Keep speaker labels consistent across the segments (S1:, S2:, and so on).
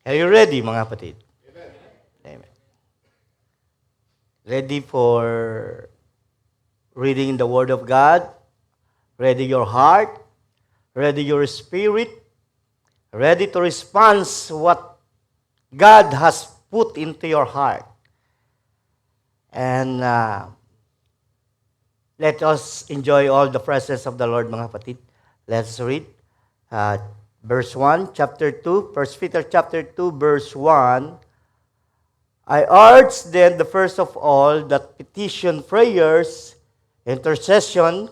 S1: Are you ready, mga kapatid? Amen. Ready for reading the Word of God? Ready your heart? Ready your spirit? Ready to respond what God has put into your heart? And let us enjoy all the presence of the Lord, mga kapatid. Let's read verse 1, chapter 2, 1 Peter chapter 2, verse 1. I urge then the first of all that petition, prayers, intercession,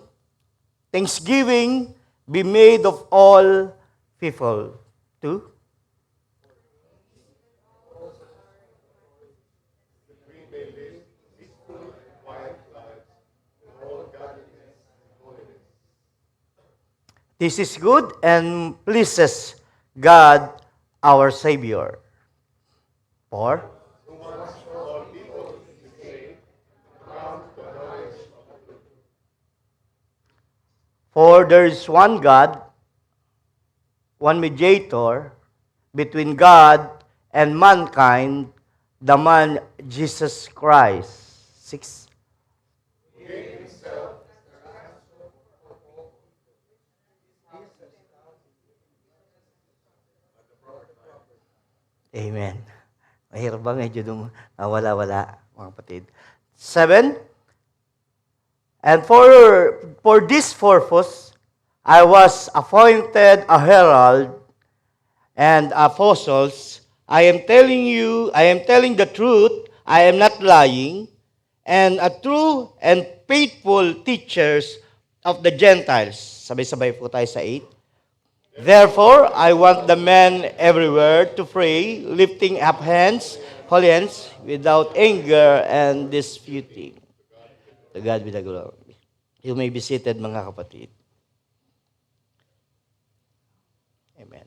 S1: thanksgiving be made of all people. 2. This is good and pleases God our Savior. 4. For there is one God, one mediator between God and mankind, the man Jesus Christ. 6. Amen. Mahirap ba? Medyo wala-wala, mga kapatid. 7. And for this purpose, I was appointed a herald and apostles. I am telling the truth, I am not lying, and a true and faithful teachers of the Gentiles. Sabay-sabay po tayo sa 8. Therefore, I want the men everywhere to pray, lifting up hands, holy hands, without anger and disputing. To God be the glory. You may be seated, mga kapatid. Amen.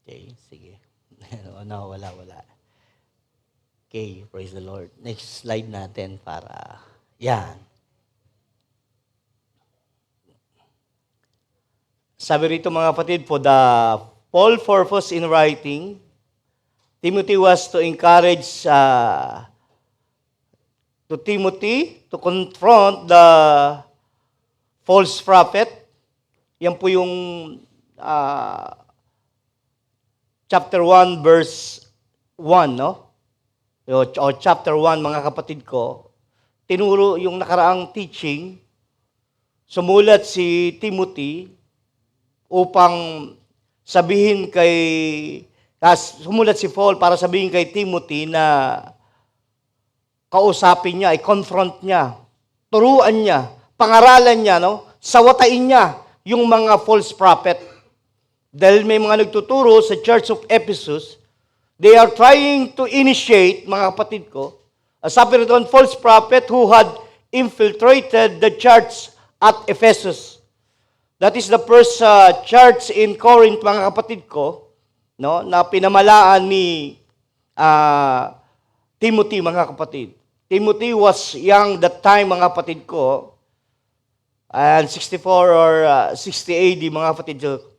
S1: Okay, sige. Wala. Okay, praise the Lord. Next slide natin para, yan. Sabi rito, mga kapatid, for the Paul purpose in writing, Timothy was to encourage to Timothy to confront the false prophet. Yan po yung chapter 1, verse 1, no? O chapter 1, mga kapatid ko, tinuro yung nakaraang teaching, sumulat si Timothy upang sumulat si Paul para sabihin kay Timothy na kausapin niya, i-confront niya, turuan niya, pangaralan niya, no? Sawatain niya yung mga false prophet. Dahil may mga nagtuturo sa Church of Ephesus, they are trying to initiate, mga kapatid ko, a spiritual false prophet who had infiltrated the church at Ephesus. That is the first church in Corinth, mga kapatid ko, no, na pinamalaan ni Timothy, mga kapatid. Timothy was young that time, mga kapatid ko, and 64 or 60 AD, mga kapatid ko.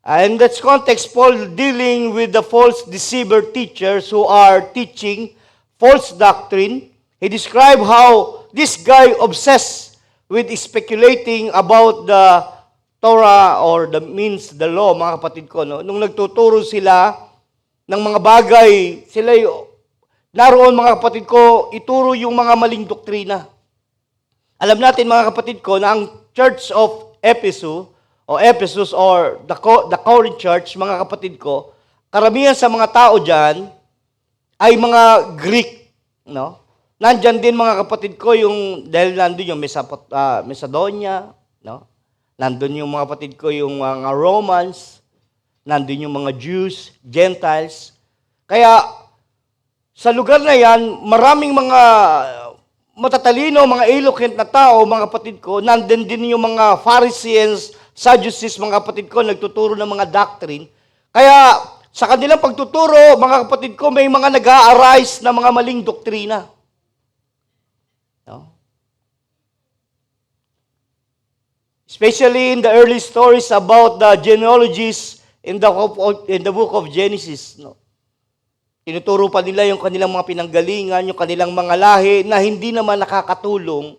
S1: In that context, Paul dealing with the false deceiver teachers who are teaching false doctrine. He described how this guy obsessed with speculating about the Torah or the law, mga kapatid ko. No? Nung nagtuturo sila ng mga bagay, sila naroon, mga kapatid ko, ituro yung mga maling doktrina. Alam natin, mga kapatid ko, na ang Church of Ephesus or the Corinth Church, mga kapatid ko, karamihan sa mga tao dyan ay mga Greek, no? Nandyan din, mga kapatid ko, dahil nandun yung Macedonia, no? Nandun yung mga kapatid ko, yung mga Romans, nandun yung mga Jews, Gentiles. Kaya, sa lugar na yan, maraming mga matatalino, mga eloquent na tao, mga kapatid ko, nandun din yung mga Pharisees, Sadducees, mga kapatid ko, nagtuturo ng mga doctrine. Kaya, Sa kanilang pagtuturo, mga kapatid ko, may mga nag-a-arise na mga maling doktrina. No? Especially in the early stories about the genealogies in the book of Genesis. No? Tinuturo pa nila yung kanilang mga pinanggalingan, yung kanilang mga lahi na hindi naman nakakatulong,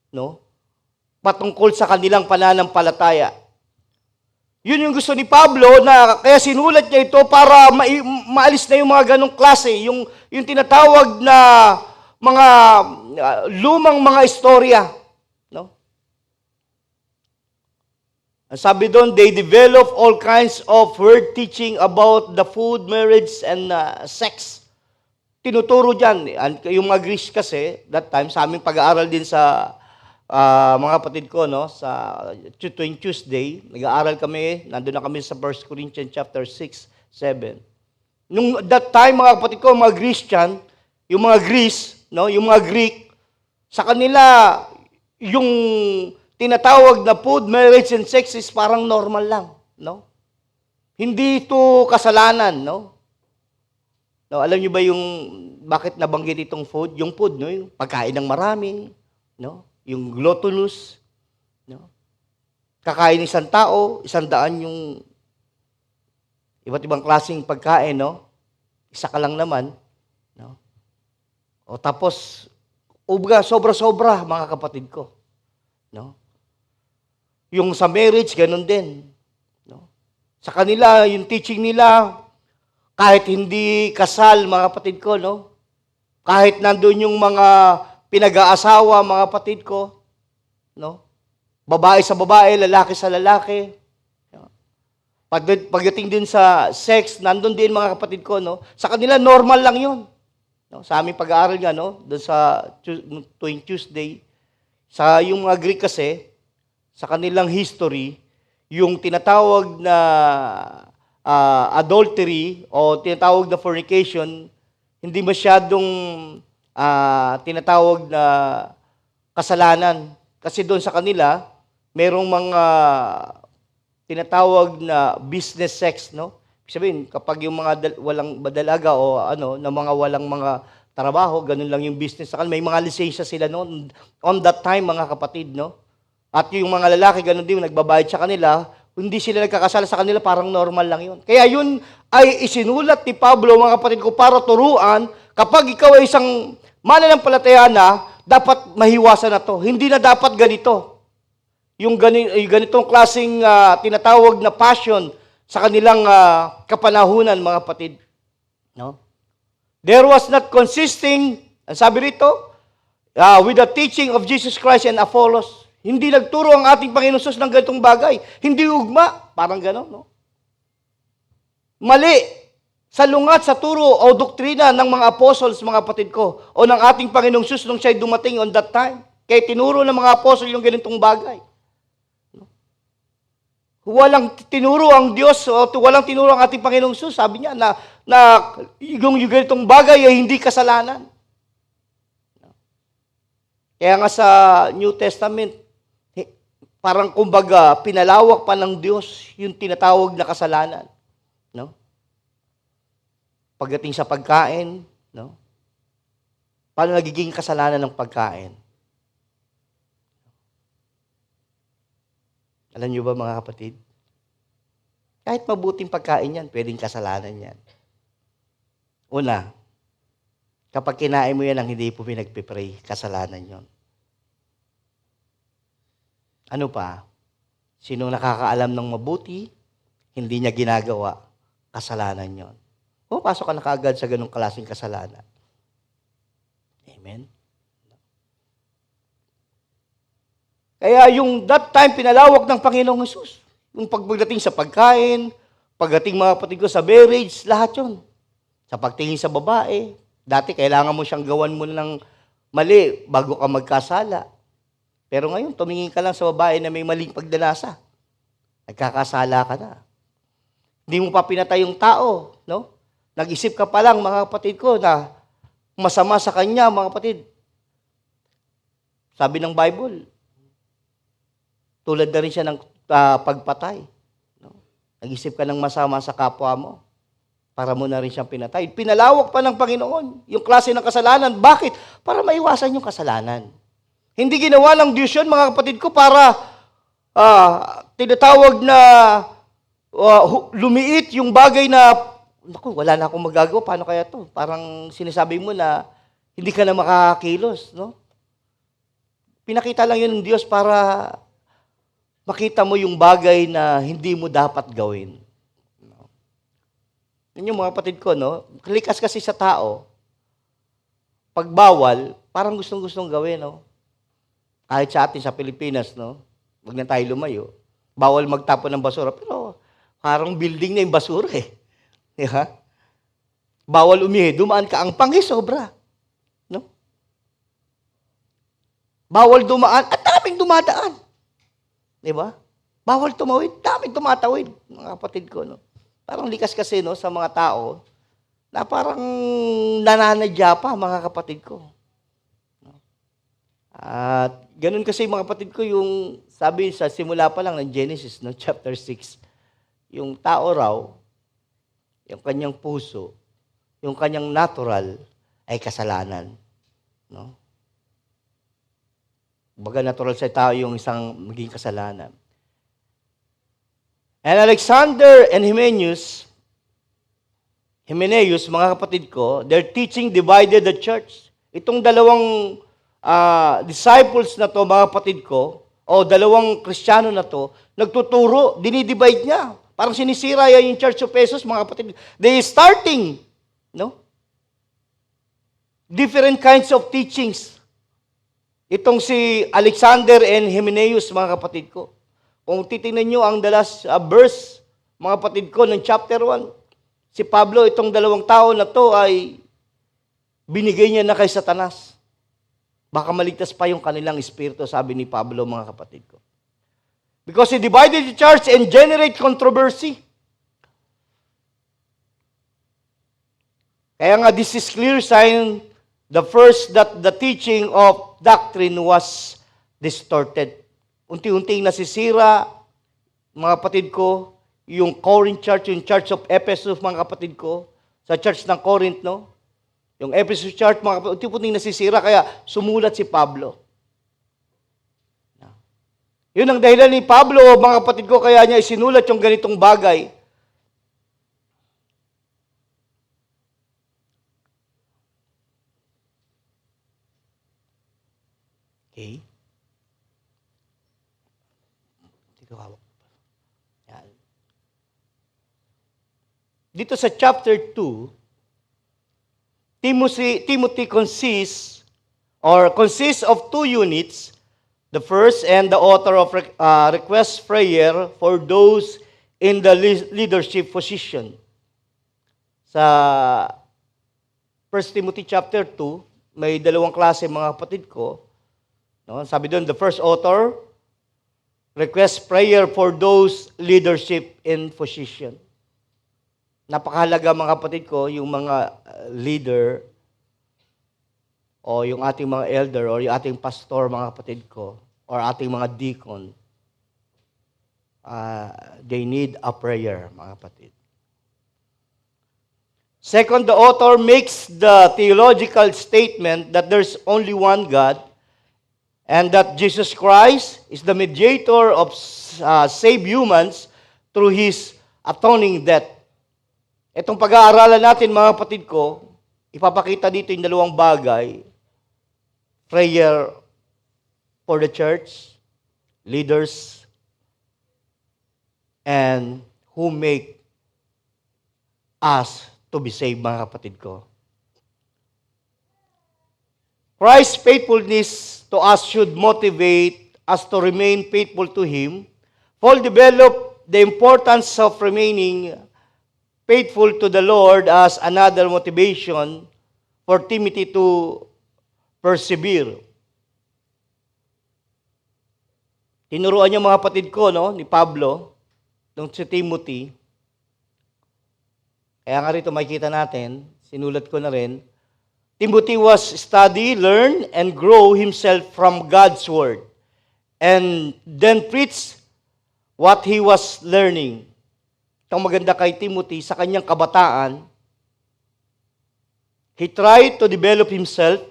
S1: no, patungkol sa kanilang pananampalataya. Yun yung gusto ni Pablo na kaya sinulat niya ito para maalis na yung mga ganong klase, yung tinatawag na mga lumang mga istorya. No? Sabi doon, they develop all kinds of word teaching about the food, marriage, and sex. Tinuturo dyan. Yung mga Greece kasi, that time, sa aming pag-aaral din sa mga kapatid ko, no, sa tuwing Tuesday, nag-aaral kami, nandun na kami sa 1 Corinthians chapter 6, 7. Nung that time, mga kapatid ko, mga Christian, yung mga Greece, no, yung mga Greek, sa kanila, yung tinatawag na food, marriage, and sex is parang normal lang, no? Hindi ito kasalanan, no? No, alam niyo ba yung bakit nabanggit itong food? Yung food, no, yung pagkain ng marami, no? Yung gluttonous, no? Kakain ng isang tao, 100 yung iba't ibang klaseng pagkain, no? Isa ka lang naman, no? O tapos sobra-sobra, mga kapatid ko, no? Yung sa marriage, ganun din. No? Sa kanila, yung teaching nila, kahit hindi kasal, mga kapatid ko, no? Kahit nandun yung mga pinag-aasawa, mga kapatid ko, no? Babae sa babae, lalaki sa lalaki. No? Pagdating din sa sex, nandun din, mga kapatid ko, no? Sa kanila, normal lang yun. No? Sa aming pag-aaral nga, no? Doon sa tuwing Tuesday, sa yung mga Greek kasi, sa kanilang history, yung tinatawag na adultery o tinatawag na fornication, hindi masyadong tinatawag na kasalanan. Kasi doon sa kanila, merong mga tinatawag na business sex, no? Ibig sabihin, kapag yung mga walang dalaga o na mga walang mga trabaho, ganun lang yung business sa kanila. May mga lisensya sila noon on that time, mga kapatid, no? At yung mga lalaki, ganun din, nagbabayad sa kanila, hindi sila nagkakasala sa kanila, parang normal lang yun. Kaya yun ay isinulat ni Pablo, mga kapatid ko, para turuan, kapag ikaw ay isang mananampalataya na, dapat mahiwasan na to. Hindi na dapat ganito. Yung ganitong klaseng tinatawag na passion sa kanilang kapanahunan, mga kapatid. No? There was not consisting, ang sabi rito, with the teaching of Jesus Christ and Apollos. Hindi nagturo ang ating Panginoon Sus ng ganitong bagay. Hindi ugma. Parang gano'n, no? Mali. Salungat sa turo o doktrina ng mga apostles, mga kapatid ko, o ng ating Panginoong Sus nung siya'y dumating on that time. Kaya tinuro ng mga apostol yung ganitong bagay. Walang tinuro ang Diyos o walang tinuro ang ating Panginoong Sus. Sabi niya na yung ganitong bagay ay hindi kasalanan. Kaya nga sa New Testament, parang kumbaga, pinalawak pa ng Diyos yung tinatawag na kasalanan. No? Pagdating sa pagkain, no? Paano nagiging kasalanan ng pagkain? Alam niyo ba, mga kapatid? Kahit mabuting pagkain yan, pwedeng kasalanan yan. Una, kapag kinain mo yan ang hindi po pinagpipray, kasalanan yon. Ano pa? Sinong nakakaalam ng mabuti, hindi niya ginagawa, kasalanan yon. Pasok ka na kaagad sa ganung klaseng kasalanan. Amen? Kaya yung that time, pinalawak ng Panginoong Hesus. Yung pagdating sa pagkain, pagdating mga kapatid ko sa marriage, lahat yun. Sa pagtingin sa babae, dati kailangan mo siyang gawan mo ng mali bago ka magkasala. Pero ngayon, tumingin ka lang sa babae na may maling pagdanasa. Nagkakasala ka na. Hindi mo pa pinatay yung tao, no? Nag-isip ka pa lang, mga kapatid ko, na masama sa kanya, mga kapatid. Sabi ng Bible, tulad na rin siya ng pagpatay. No? Nag-isip ka ng masama sa kapwa mo. para mo na rin siyang pinatay. Pinalawak pa ng Panginoon yung klase ng kasalanan. Bakit? Para maiwasan yung kasalanan. Hindi ginawa ng Diyos yun, mga kapatid ko, para tinatawag na lumiit yung bagay na, naku, wala na akong magagawa, paano kaya to? Parang sinasabi mo na hindi ka na makakakilos, no? Pinakita lang yun ng Diyos para makita mo yung bagay na hindi mo dapat gawin. Yun yung mga kapatid ko, no? Likas kasi sa tao, pag bawal, parang gustong-gustong gawin, no? Kahit sa atin, sa Pilipinas, no? Huwag na tayo lumayo. Bawal magtapon ng basura, pero parang building na yung basura, eh. Diba? Bawal umihi, dumaan ka, ang panghi, sobra. No? Bawal dumaan, at daming dumadaan. Diba? Bawal tumawid, daming tumatawid, mga kapatid ko, no? Parang likas kasi, no, sa mga tao, na parang nananadya pa, mga kapatid ko. At ganun kasi, mga kapatid ko, yung sabi sa simula pa lang ng Genesis, no, chapter 6, yung tao raw, yung kanyang puso, yung kanyang natural, ay kasalanan. No? Baga natural sa tao yung isang maging kasalanan. And Alexander and Hymenaeus, mga kapatid ko, their teaching divided the church. Itong dalawang disciples na to, mga kapatid ko, o dalawang Kristiyano na to, nagtuturo, dinidivide niya. Parang sinisira yung Church of Ephesus, mga kapatid. They starting, no? Different kinds of teachings. Itong si Alexander and Hymenaeus, mga kapatid ko. Kung titingnan nyo ang the last verse, mga kapatid ko, ng chapter 1, si Pablo, itong dalawang tao na to ay binigay niya na kay Satanas. Baka maligtas pa yung kanilang espiritu, sabi ni Pablo, mga kapatid ko. Because he divided the church and generate controversy. Kaya nga, this is clear sign, the first that the teaching of doctrine was distorted. Unti-unting nasisira, mga kapatid ko, yung Corinth church, yung Church of Ephesus, mga kapatid ko, sa church ng Corinth, no? Yung Ephesus church, mga kapatid, unti-unting nasisira, kaya sumulat si Pablo. Yun ang dahilan ni Pablo, mga kapatid ko, kaya niya isinulat yung ganitong bagay. Okay? Yan. Dito sa chapter 2, Timothy consists of two units. The first, and the author of request prayer for those in the leadership position. Sa 1 Timothy chapter 2, may dalawang klase, mga kapatid ko. No? Sabi doon, the first author, request prayer for those leadership in position. Napakahalaga, mga kapatid ko, yung mga leader o yung ating mga elder o yung ating pastor, mga kapatid ko, or ating mga deacon, they need a prayer, mga kapatid. Second, the author makes the theological statement that there's only one God and that Jesus Christ is the mediator of save humans through His atoning death. Itong pag-aaralan natin, mga kapatid ko, ipapakita dito yung dalawang bagay. Prayer for the church, leaders, and who make us to be saved, mga kapatid ko. Christ's faithfulness to us should motivate us to remain faithful to Him. Paul developed the importance of remaining faithful to the Lord as another motivation for Timothy to persevere. Tinuruan niya, mga kapatid ko, no, ni Pablo, nung si Timothy. Kaya nga rito makikita natin, sinulat ko na rin, Timothy was study, learn, and grow himself from God's Word, and then preach what he was learning. ang maganda kay Timothy sa kanyang kabataan, he tried to develop himself.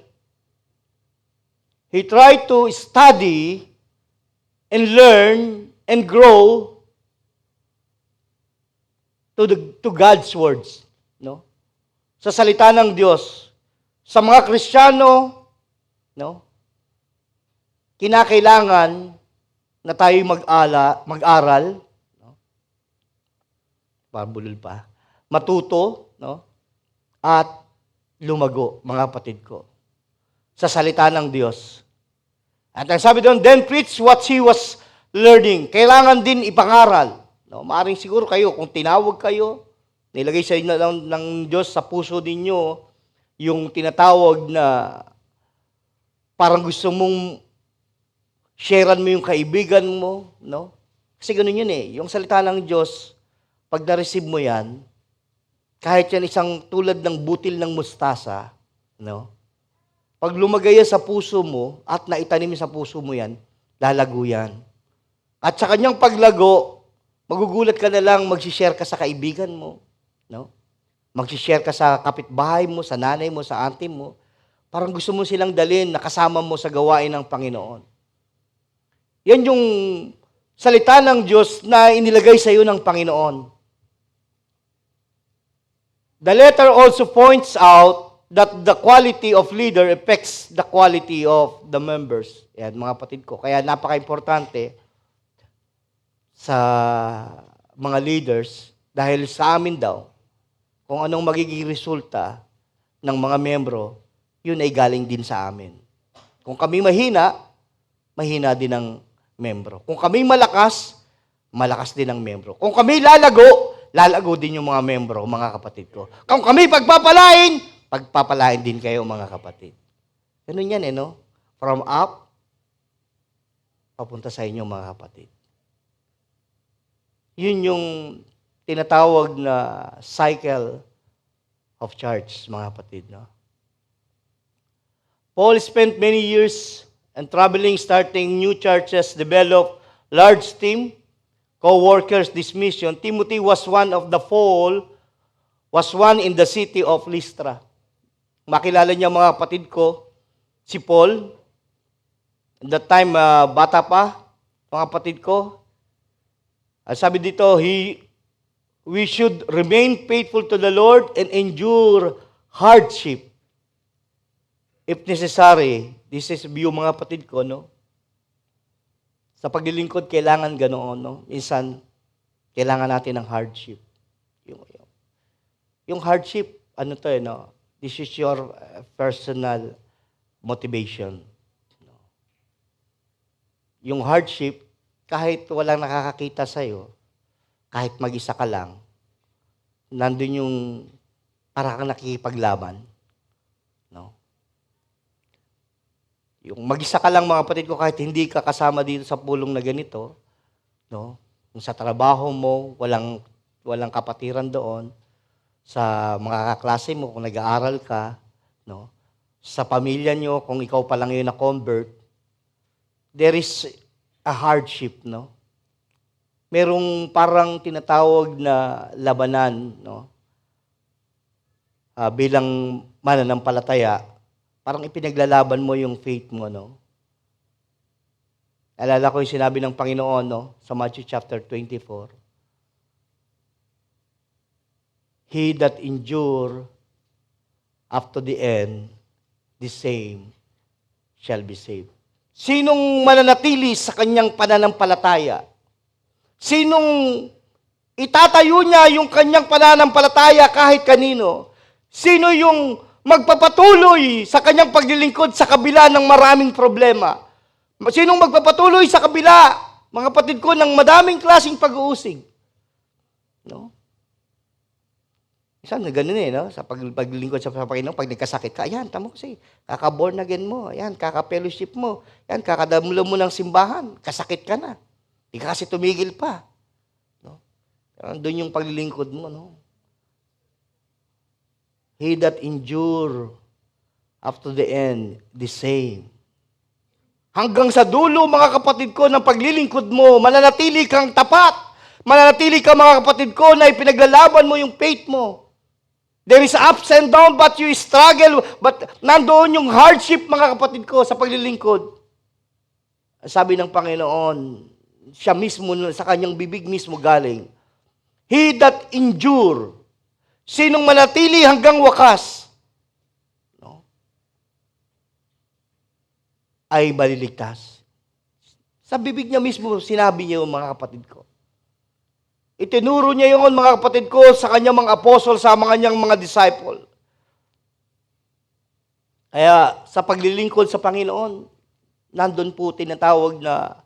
S1: He tried to study and learn and grow to God's words, no? Sa salita ng Diyos. Sa mga Kristiyano, no? Kinakailangan na tayo mag-aral, no? Pabulol pa. Matuto, no? At lumago, mga kapatid ko, sa salita ng Diyos. At ang sabi doon, then preach what he was learning. Kailangan din ipangaral. No, maaring siguro kayo, kung tinawag kayo, nilagay sa inyo ng Diyos sa puso ninyo, yung tinatawag na parang gusto mong sharean mo yung kaibigan mo, no? Kasi ganun yun eh. Yung salita ng Diyos, pag na-receive mo yan, kahit yan isang tulad ng butil ng mustasa, no? Pag lumagay sa puso mo at naitanim sa puso mo yan, lalago yan. At sa kanyang paglago, magugulat ka na lang, magsishare ka sa kaibigan mo, no? Magsishare ka sa kapitbahay mo, sa nanay mo, sa auntie mo. Parang gusto mo silang dalhin na kasama mo sa gawain ng Panginoon. Yan yung salita ng Diyos na inilagay sa iyo ng Panginoon. The letter also points out that the quality of leader affects the quality of the members. Yan, mga kapatid ko. Kaya napaka-importante sa mga leaders dahil sa amin daw, kung anong magiging resulta ng mga membro, yun ay galing din sa amin. Kung kami mahina, mahina din ang membro. Kung kami malakas, malakas din ang membro. Kung kami lalago, lalago din yung mga membro, mga kapatid ko. Kung kami pagpapalain, pagpapalain din kayo, mga kapatid. Ganun yan, no? From up, papunta sa inyo, mga kapatid. Yun yung tinatawag na cycle of church, mga kapatid, no? Paul spent many years and traveling, starting new churches, developed large team, co-workers, this mission. Timothy was one in the city of Lystra. Makilala niya, mga kapatid ko, si Paul. At that time, bata pa, mga kapatid ko. Sabi dito, we should remain faithful to the Lord and endure hardship. If necessary, this is view, mga kapatid ko, no? Sa paglilingkod, kailangan ganoon, no? Minsan, kailangan natin ng hardship. Yung hardship, ano to, no? This is your personal motivation. No? Yung hardship, kahit walang nakakakita sa'yo, kahit mag-isa ka lang, nandun yung para kang nakikipaglaban. No? Yung mag-isa ka lang, mga kapatid ko, kahit hindi ka kasama dito sa pulong na ganito, no? Kung sa trabaho mo, walang kapatiran doon, sa mga kaklase mo, kung nag-aaral ka, no? Sa pamilya nyo, kung ikaw pa lang yun na-convert, there is a hardship, no? Merong parang tinatawag na labanan, no? Bilang mananampalataya, parang ipinaglalaban mo yung faith mo, no? Alala ko yung sinabi ng Panginoon, no? Sa Matthew chapter 24. He that endure up to the end, the same shall be saved. Sinong mananatili sa kanyang pananampalataya? Sinong itatayo niya yung kanyang pananampalataya kahit kanino? Sino yung magpapatuloy sa kanyang paglilingkod sa kabila ng maraming problema? Sinong magpapatuloy sa kabila, mga kapatid ko, ng madaming klaseng pag-uusig? No? Isang ganun no? Sa paglilingkod sa Panginoon, pag nagkasakit ka, ayan, tamo kasi, kaka-born again mo, ayan, kaka-fellowship mo, ayan, kakadamulo mo ng simbahan, kasakit ka na. Hindi ka kasi tumigil pa. No? Doon yung paglilingkod mo, no? He that endure up to the end, the same. Hanggang sa dulo, mga kapatid ko, ng paglilingkod mo, mananatili kang tapat, mananatili ka mga kapatid ko na ipinaglalaban mo yung faith mo. There is ups and down but you struggle, but nandoon yung hardship mga kapatid ko sa paglilingkod. Sabi ng Panginoon, siya mismo sa kanyang bibig mismo galing, He that endure, sinong manatili hanggang wakas, no, ay maliligtas. Sa bibig niya mismo, sinabi niya yung mga kapatid ko. Itinuro niya yung mga kapatid ko sa kanyang mga apostol, sa mga kanyang mga disciple. Kaya sa paglilingkod sa Panginoon, nandun po tinatawag na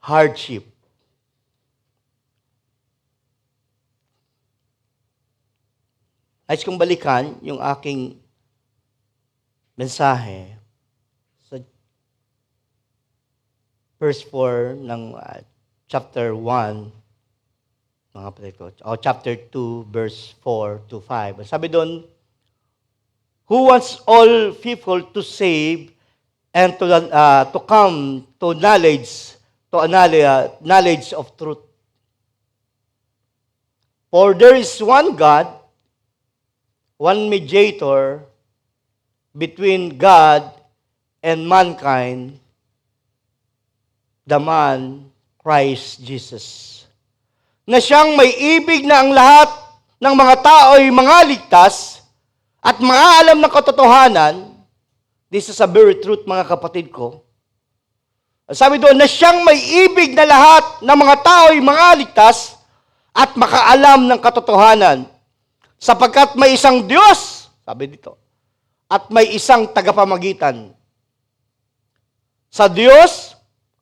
S1: hardship. Nais kong balikan yung aking mensahe sa verse 4 ng chapter 1, mga kapatid ko, o chapter 2, verse 4 to 5. Sabi doon, who wants all people to save and to come to knowledge of truth. For there is one God, one mediator between God and mankind, the man Christ Jesus, na siyang may ibig na ang lahat ng mga tao ay mga ligtas at maalam ng katotohanan. This is a very truth, mga kapatid ko. Sabi doon na siyang may ibig na lahat ng mga tao ay mga ligtas at makaalam ng katotohanan. Sapagkat may isang Diyos, sabi dito, at may isang tagapamagitan. Sa Diyos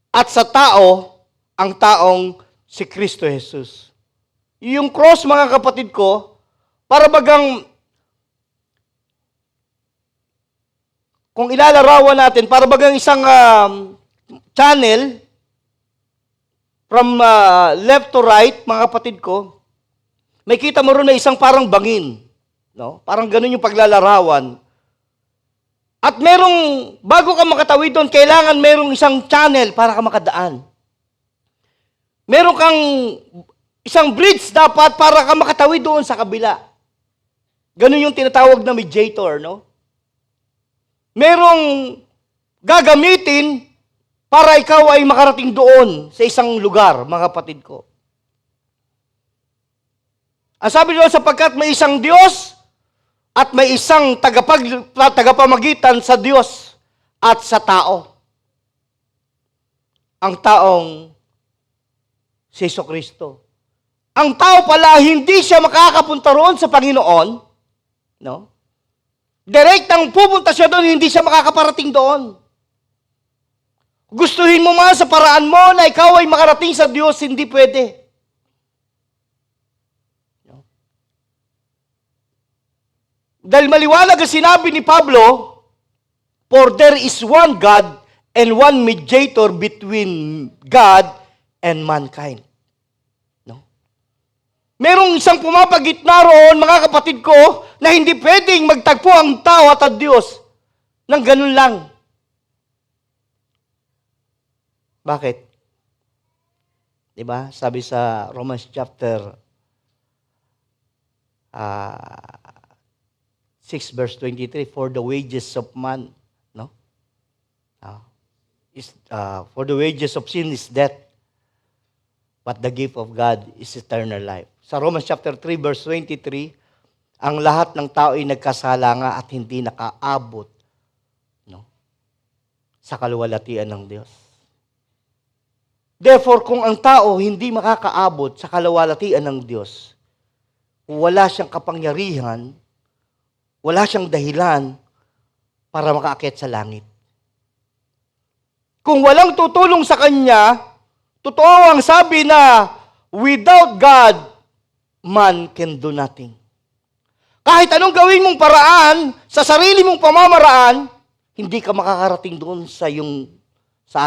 S1: at sa tao, ang taong si Kristo Jesus. Yung cross, mga kapatid ko, para bagang, kung ilalarawan natin, para bagang isang channel, from left to right, mga kapatid ko, may kita mo rin na isang parang bangin. No? Parang ganun yung paglalarawan. At merong, bago ka makatawid doon, kailangan merong isang channel para ka makadaan. Meron kang isang bridge dapat para ka makatawid doon sa kabila. Ganun yung tinatawag na mediator, no? Merong gagamitin para ikaw ay makarating doon sa isang lugar, mga kapatid ko. Ang sabi doon, sapagkat may isang Diyos at may isang tagapamagitan sa Diyos at sa tao. Ang taong si Jesucristo. Ang tao pala, hindi siya makakapunta roon sa Panginoon. No? Direct ang pupunta siya doon, hindi siya makakaparating doon. Gustuhin mo man sa paraan mo na ikaw ay makarating sa Diyos, hindi pwede. No? Dahil maliwanag ang sinabi ni Pablo, for there is one God and one mediator between God and mankind. No? Merong isang pumapagitna roon, mga kapatid ko, na hindi pwedeng magtagpo ang tao at ang Diyos ng ganun lang. Bakit? Diba? Sabi sa Romans chapter 6 verse 23, for the wages of man, no? For the wages of sin is death, but the gift of God is eternal life. Sa Romans chapter 3 verse 23, ang lahat ng tao ay nagkasala nga at hindi nakaabot, no, sa kaluwalhatian ng Diyos. Therefore, kung ang tao hindi makakaabot sa kaluwalhatian ng Diyos, wala siyang kapangyarihan, wala siyang dahilan para makaakyat sa langit. Kung walang tutulong sa kanya, totoo ang sabi na, without God, man can do nothing. Kahit anong gawin mong paraan, sa sarili mong pamamaraan, hindi ka makakarating doon sa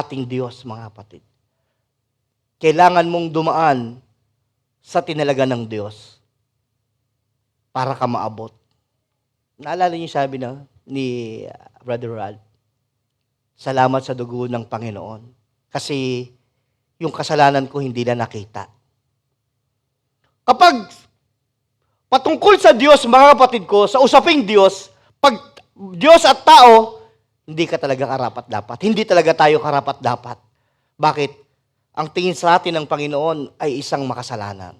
S1: ating Diyos, mga kapatid. Kailangan mong dumaan sa tinalaga ng Diyos para ka maabot. Naalala niyo sabi ni Brother Ralph, salamat sa dugo ng Panginoon. Kasi yung kasalanan ko hindi na nakita. Kapag patungkol sa Diyos, mga kapatid ko, sa usaping Diyos, pag Diyos at tao, hindi ka talaga karapat-dapat. Hindi talaga tayo karapat-dapat. Bakit? Ang tingin sa atin ng Panginoon ay isang makasalanan.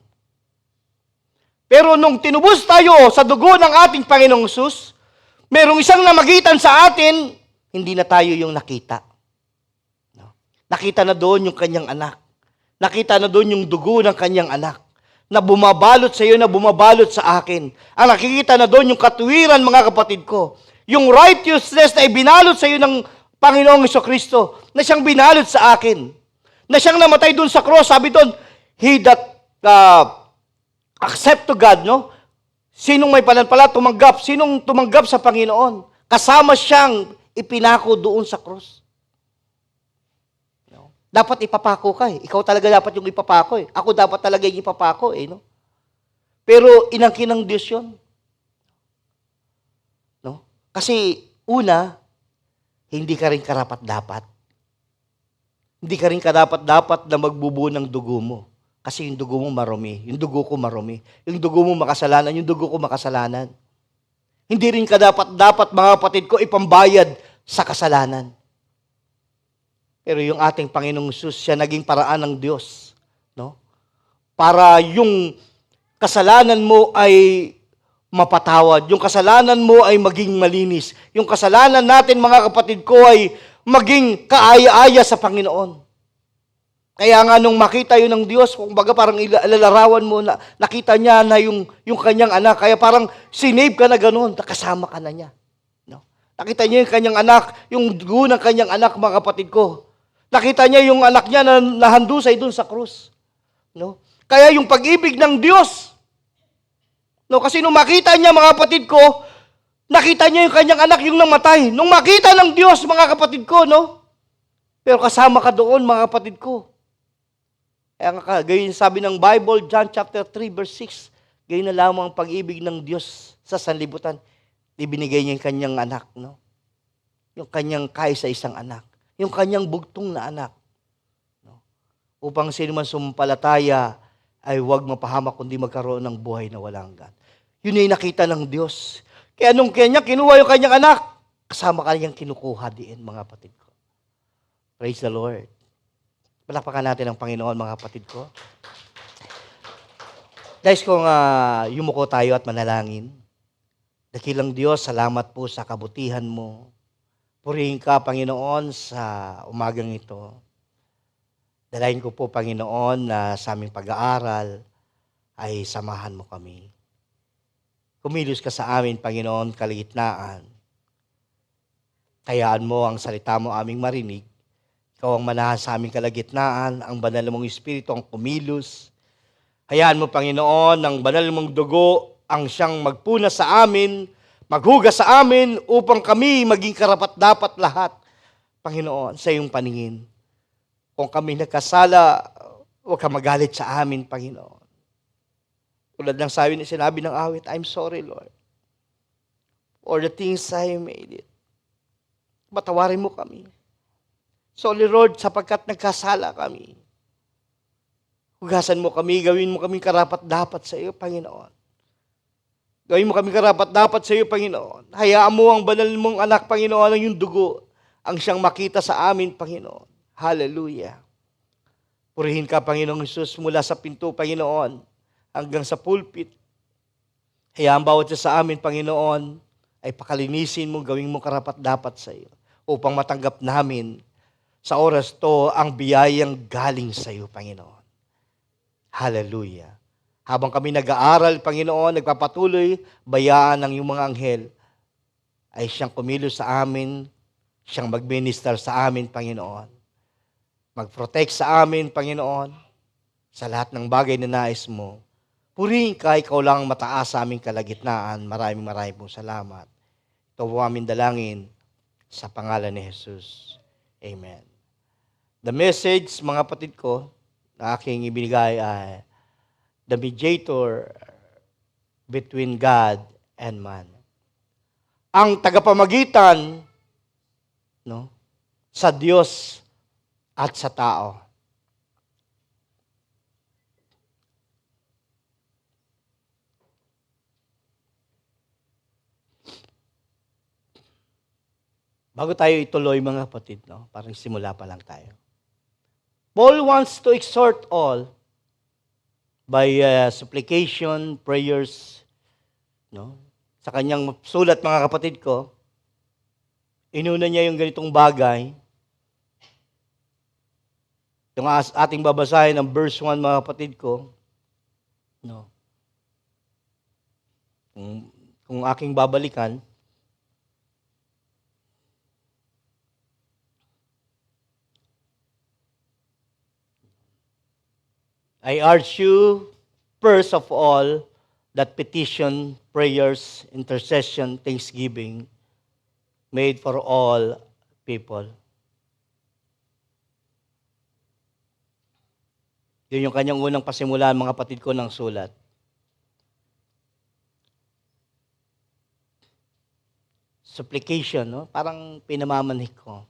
S1: Pero nung tinubos tayo sa dugo ng ating Panginoong Hesus, merong isang namagitan sa atin, hindi na tayo yung nakita. No? Nakita na doon yung kanyang anak. Nakita na doon yung dugo ng kanyang anak na bumabalot sa iyo, na bumabalot sa akin. Ang nakikita na doon yung katuwiran, mga kapatid ko. Yung righteousness na ibinalot sa iyo ng Panginoong Hesukristo, na siyang binalot sa akin. Na siyang namatay doon sa cross. Sabi doon, he that accept to God, no? Sinong may pananampalataya, tumanggap. Sinong tumanggap sa Panginoon? Kasama siyang ipinako doon sa cross. No? Dapat ipapako ka eh. Ikaw talaga dapat yung ipapako eh. Ako dapat talaga yung ipapako eh. No? Pero inangkin ng Diyos yun. No? Kasi una, hindi ka rin karapat-dapat. Hindi ka rin karapat-dapat na magbubuo ng dugo mo. Kasi yung dugo mo marumi, yung dugo ko marumi, yung dugo mo makasalanan, yung dugo ko makasalanan. Hindi rin ka dapat, mga kapatid ko, ipambayad sa kasalanan. Pero yung ating Panginoong Hesus, siya naging paraan ng Diyos. No? Para yung kasalanan mo ay mapatawad, yung kasalanan mo ay maging malinis, yung kasalanan natin, mga kapatid ko, ay maging kaaya-aya sa Panginoon. Kaya nga nung makita yun ng Diyos, kung baga parang ilalarawan mo, na nakita niya na yung kanyang anak, kaya parang sinave ka na gano'n, nakasama ka na niya. No? Nakita niya yung kanyang anak, yung dugo ng kanyang anak, mga kapatid ko. Nakita niya yung anak niya na nahandusay dun sa krus. No? Kaya yung pag-ibig ng Diyos, no? Kasi nung makita niya, mga kapatid ko, nakita niya yung kanyang anak, yung namatay. Nung makita ng Diyos, mga kapatid ko, no? Pero kasama ka doon, mga kapatid ko. Kaya gayon sabi ng Bible, John chapter 3, verse 6, gayon na lamang ang pag-ibig ng Diyos sa sanlibutan. Ibinigay niya yung kanyang anak, no? Yung kanyang kaisa-isang anak. Yung kanyang bugtong na anak. No? Upang sino man sumampalataya ay huwag mapahamak kundi magkaroon ng buhay na walang hanggan. Yun ay nakita ng Diyos. Kaya nung kanya kinuha yung kanyang anak, kasama ka niyang kinukuha din, mga kapatid ko. Praise the Lord. Palakpakan natin ang Panginoon, mga kapatid ko. Guys, kung yumuko tayo at manalangin, dakilang Diyos, salamat po sa kabutihan mo. Purihin ka, Panginoon, sa umagang ito. Dalayan ko po, Panginoon, na sa aming pag-aaral ay samahan mo kami. Kumilos ka sa amin, Panginoon, kalagitnaan. Kayaan mo ang salita mo aming marinig. Ikaw ang manahan sa aming kalagitnaan, ang banal mong Espiritu ang kumilos. Hayaan mo, Panginoon, ang banal mong dugo ang siyang magpuna sa amin, maghugas sa amin upang kami maging karapat-dapat lahat, Panginoon, sa iyong paningin. Kung kami nagkasala, huwag ka magalit sa amin, Panginoon. Tulad ng sinabi ng awit, I'm sorry, Lord, for the things I made it. Patawarin mo kami. Sorry, Lord, sapagkat nagkasala kami. Hugasan mo kami, gawin mo kami karapat-dapat sa iyo, Panginoon. Gawin mo kami karapat-dapat sa iyo, Panginoon. Hayaan mo ang banal mong anak, Panginoon, ang yung dugo, ang siyang makita sa amin, Panginoon. Hallelujah. Purihin ka, Panginoong Hesus, mula sa pinto, Panginoon, hanggang sa pulpit. Hayaan bawat isa sa amin, Panginoon, ay pakalinisin mo, gawin mo karapat-dapat sa iyo, upang matanggap namin sa oras to ang biyayang galing sa iyo, Panginoon. Hallelujah. Habang kami nag-aaral, Panginoon, nagpapatuloy, bayaan ng iyong mga anghel, ay siyang kumilos sa amin, siyang mag-minister sa amin, Panginoon. Mag-protect sa amin, Panginoon, sa lahat ng bagay na nais mo. Purihin ka, ikaw lang ang mataas sa aming kalagitnaan. Maraming pong salamat. Ito po aming dalangin sa pangalan ni Jesus. Amen. The message, mga kapatid ko, na aking ibinigay ay the mediator between God and man. Ang tagapamagitan, no, sa Diyos at sa tao. Bago tayo ituloy mga kapatid, no? Parang simula pa lang tayo. Paul wants to exhort all by supplication, prayers, no? Sa kanyang sulat mga kapatid ko, inuna niya yung ganitong bagay. Yung ating babasahin ng verse 1 mga kapatid ko, no? Kung aking babalikan, I urge you, first of all, that petition, prayers, intercession, thanksgiving, made for all people. Yun yung kanyang unang pasimulan, mga kapatid ko, ng sulat. Supplication, no? Parang pinamamanhik ko.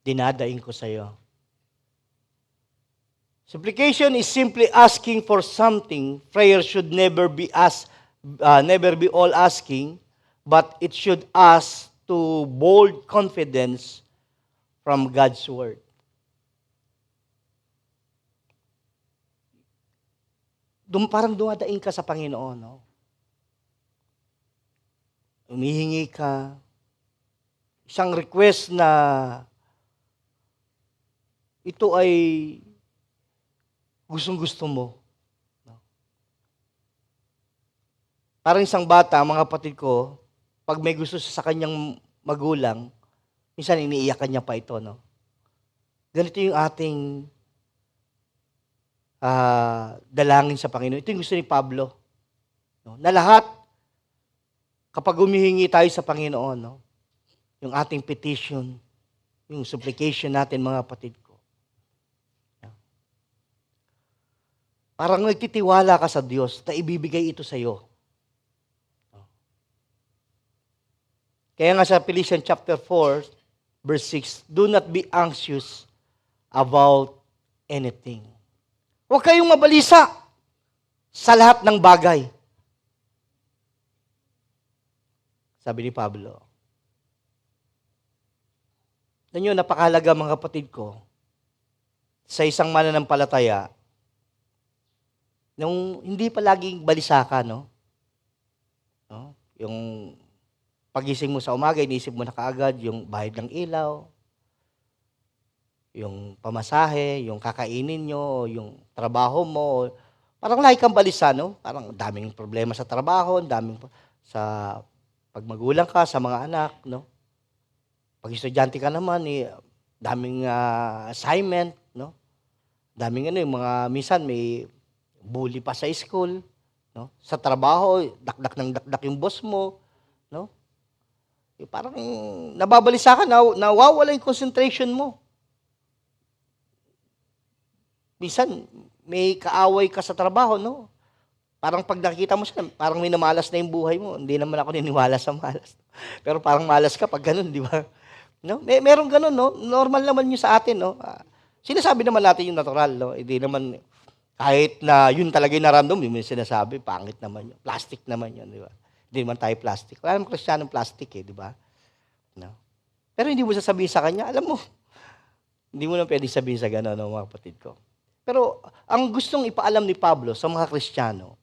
S1: Dinadaing ko sa iyo. Supplication is simply asking for something. Prayer should never be all asking, but it should ask to bold confidence from God's word. Parang dumadaing ka sa Panginoon, no? Umihingi ka, isang request na ito ay gustong-gusto mo. No? Parang isang bata, mga kapatid ko, pag may gusto sa kanyang magulang, minsan iniiyakan niya pa ito, no? Ganito yung ating dalangin sa Panginoon. Ito yung gusto ni Pablo. No? Na lahat, kapag humihingi tayo sa Panginoon, no? Yung ating petition, yung supplication natin, mga kapatid ko, parang nagtitiwala ka sa Diyos na ibibigay ito sa iyo. Kaya nga sa Philippians chapter 4, verse 6, do not be anxious about anything. Huwag kayong mabalisa sa lahat ng bagay. Sabi ni Pablo. Nanyo, napakahalaga mga kapatid ko, sa isang mananampalataya, nung hindi pa laging balisa ka, no? Yung pagising mo sa umaga, inisip mo na kaagad yung bayad ng ilaw, yung pamasahe, yung kakainin nyo, yung trabaho mo. Parang lagi kang balisa, no? Parang daming problema sa trabaho, daming sa pagmagulang ka, sa mga anak, no? Pag estudyante ka naman, daming assignment, no? Daming yung mga, minsan may bully pa sa school, no? Sa trabaho, dakdak ng dakdak yung boss mo, no? Parang nababalisa ka, nawawala yung concentration mo. Minsan, may kaaway ka sa trabaho, no? Parang pag nakikita mo siya, parang minamalas na yung buhay mo. Hindi naman ako niniwala sa malas. Pero parang malas ka pag ganun, di ba? No? Merong ganun, no? Normal naman yun sa atin, no? Sinasabi naman natin yung natural, no? Hindi naman, kahit na yun talaga yung naramdam, yung sinasabi, pangit naman yun. Plastic naman yun, di ba? Hindi naman tayo plastic. Wala naman Kristiyanong plastic, di ba? No? Pero hindi mo sasabihin sa kanya, alam mo, hindi mo na pwede sabihin sa gano'n, no, mga kapatid ko. Pero ang gustong ipaalam ni Pablo sa mga Kristiyano,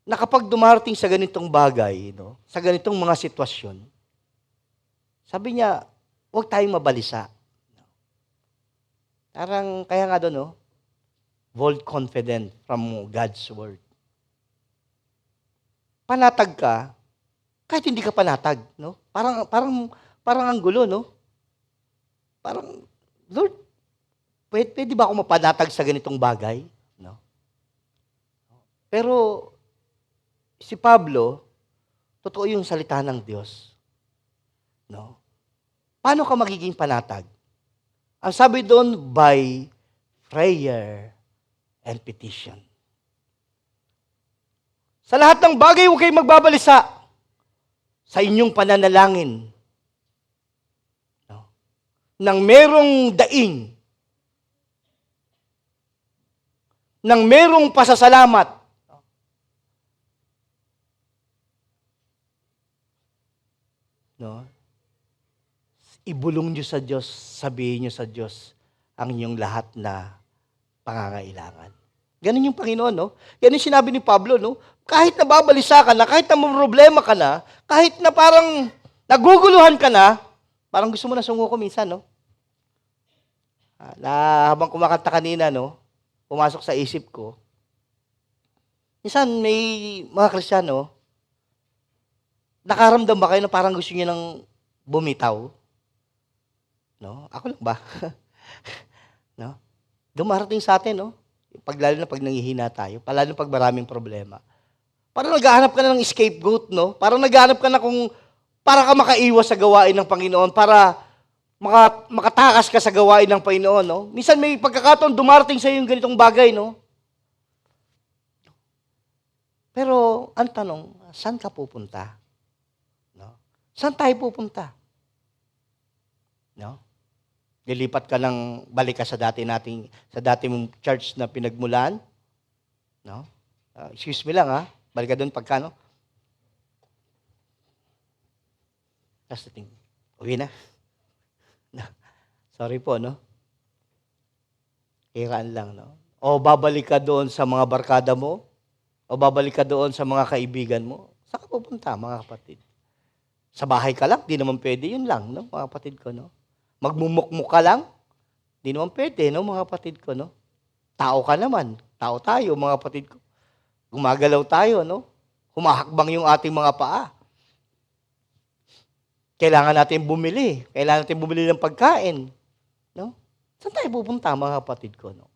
S1: na kapag dumarating sa ganitong bagay, no, sa ganitong mga sitwasyon, sabi niya, huwag tayong mabalisa. Parang, kaya nga doon, no, bold confident from God's word. Panatag ka, kahit hindi ka panatag, no? Parang ang gulo, no? Parang, Lord, pwede ba ako mapanatag sa ganitong bagay? No? Pero, si Pablo, totoo yung salita ng Diyos. No? Paano ka magiging panatag? Ang sabi doon, by prayer and petition. Sa lahat ng bagay, huwag kayong magbabalisa sa inyong pananalangin. No? Nang merong daing, nang merong pasasalamat, no? Ibulong niyo sa Diyos, sabihin niyo sa Diyos ang inyong lahat na pangangailangan. Ganun yung Panginoon, no? Yan yung sinabi ni Pablo, no? Kahit nababalisa ka na, kahit na may problema ka na, kahit na parang naguguluhan ka na, parang gusto mo na sumuko minsan, no? Na habang kumakanta kanina, no? Pumasok sa isip ko. Minsan may mga Kristiyano, nakaramdam ba kayo na parang gusto niyo nang bumitaw? No? Ako lang ba? No? Dumarating sa atin, no? Lalo na pag nanghihina tayo, lalo pag maraming problema. Parang naghahanap ka na ng scapegoat, no? Parang naghahanap ka na para ka makaiwas sa gawain ng Panginoon, para makatakas ka sa gawain ng Panginoon, no? Minsan may pagkakataon dumarating sa iyo yung ganitong bagay, no? Pero ang tanong, saan ka pupunta? No? Saan tayo pupunta? No? Lilipat ka ng balik ka sa dati mong church na pinagmulan? No? Excuse me lang, ha? Balik ka doon pagkano? Last thing. Uwi na. Sorry po, no? Hiraan lang, no? O babalik ka doon sa mga barkada mo? O babalik ka doon sa mga kaibigan mo? Saan ka pupunta, mga kapatid? Sa bahay ka lang? Di naman pwede. Yun lang, no? Mga kapatid ko, no? Magmumukmuk ka lang? Di naman pwede, no? Mga kapatid ko, no? Tao ka naman. Tao tayo, mga kapatid ko. Gumagalaw tayo, no? Humahakbang yung ating mga paa. Kailangan natin bumili. Kailangan natin bumili ng pagkain. No? Saan tayo pupunta, mga kapatid ko? No?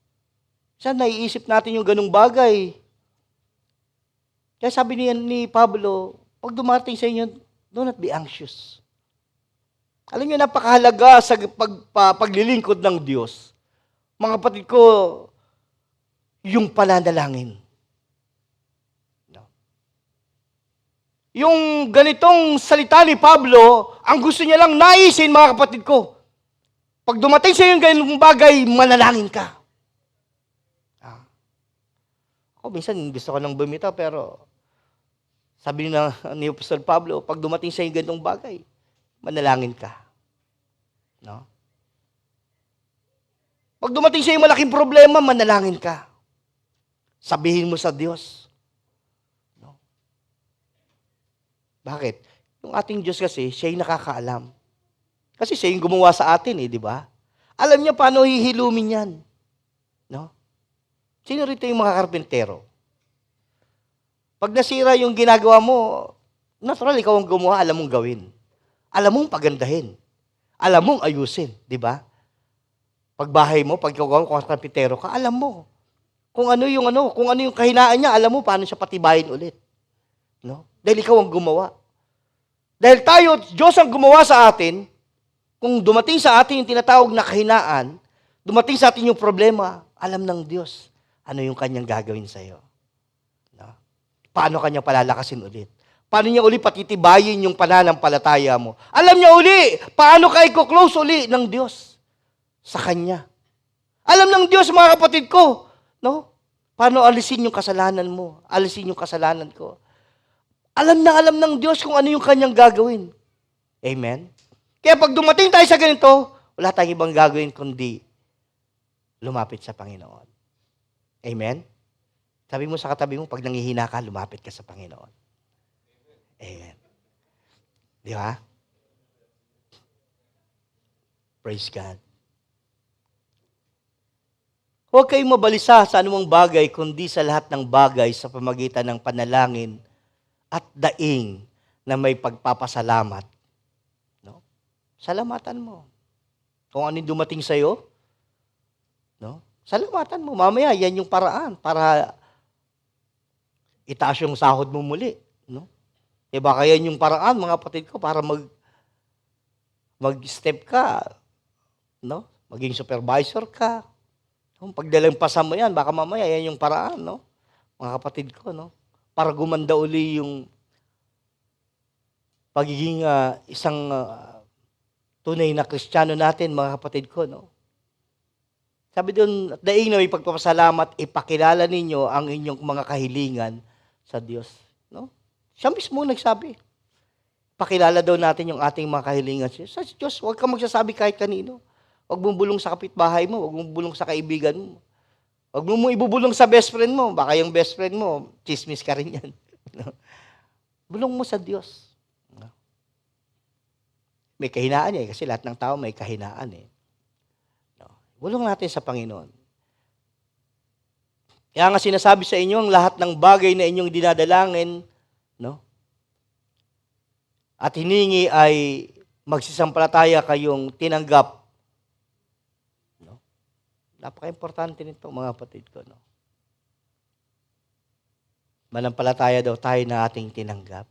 S1: Saan naiisip natin yung ganung bagay? Kaya sabi ni Pablo, pag dumating sa inyo, do not be anxious. Alam niyo, napakahalaga sa paglilingkod ng Diyos. Mga kapatid ko, yung pananalangin. No? Yung ganitong salita ni Pablo, ang gusto niya lang naisin, mga kapatid ko. Pag dumating sa iyo yung ganitong bagay, manalangin ka. Ako, minsan gusto ko nang bumitaw, pero sabi ni Apostol Pablo, pag dumating sa iyo ganitong bagay, manalangin ka. No? Pag dumating sa iyo malaking problema, manalangin ka. Sabihin mo sa Diyos. No? Bakit? Yung ating Diyos kasi, siya yung nakakaalam. Kasi siya yung gumawa sa atin, di ba? Alam niya paano hihilumin yan. No? Sino rito yung mga karpentero? Pag nasira yung ginagawa mo, natural, ikaw ang gumawa, alam mong gawin. Alam mong pagandahin. Alam mong ayusin, di ba? Pag bahay mo, pag ikaw kung karpentero ka, alam mo. Kung ano yung kahinaan niya, alam mo paano siya patibayin ulit. No? Dahil ikaw ang gumawa. Dahil tayo, Diyos ang gumawa sa atin, kung dumating sa atin yung tinatawag na kahinaan, dumating sa atin yung problema, alam ng Diyos ano yung kanyang gagawin sa iyo. No? Paano kanya palalakasin ulit? Paano niya uli patitibayin yung pananampalataya mo? Alam niya uli, paano ka i-close uli ng Diyos sa Kanya? Alam ng Diyos, mga kapatid ko, no? Paano alisin yung kasalanan mo? Alisin yung kasalanan ko. Alam ng Diyos kung ano yung Kanyang gagawin. Amen? Kaya pag dumating tayo sa ganito, wala tayong ibang gagawin kundi lumapit sa Panginoon. Amen? Sabi mo sa katabi mo, pag nanghihina ka, lumapit ka sa Panginoon. Amen. Di ba? Praise God. Huwag kayong mabalisa sa anumang bagay, kundi sa lahat ng bagay sa pamagitan ng panalangin at daing na may pagpapasalamat. No? Salamatan mo. Kung ano yung dumating sa'yo, no? Salamatan mo. Mamaya, yan yung paraan para itaas yung sahod mo muli. No? Diba kaya yung paraan, mga kapatid ko, para mag-step ka, no? Maging supervisor ka. Kung pagdalampasan mo yan, baka mamaya yan yung paraan, no? Mga kapatid ko, no? Para gumanda uli yung pagiging isang tunay na Kristiyano natin, mga kapatid ko, no? Sabi doon, daing na may pagpapasalamat, ipakilala ninyo ang inyong mga kahilingan sa Diyos, no? Siya mismo nagsabi. pakilala daw natin yung ating mga kahilingan sa Diyos. Huwag kang magsasabi kahit kanino. Huwag mong bulong sa kapitbahay mo, huwag mong bulong sa kaibigan mo. Huwag mo ibubulong sa best friend mo. Baka yung best friend mo, chismis ka rin yan. Bulong mo sa Diyos. May kahinaan eh, kasi lahat ng tao may kahinaan eh. Bulong natin sa Panginoon. Kaya nga sinasabi sa inyo, ang lahat ng bagay na inyong dinadalangin, no? At hiningi ay magsisampalataya kayong tinanggap. No? Napaka-importante nito, mga kapatid ko. No? Manampalataya daw tayo na ating tinanggap.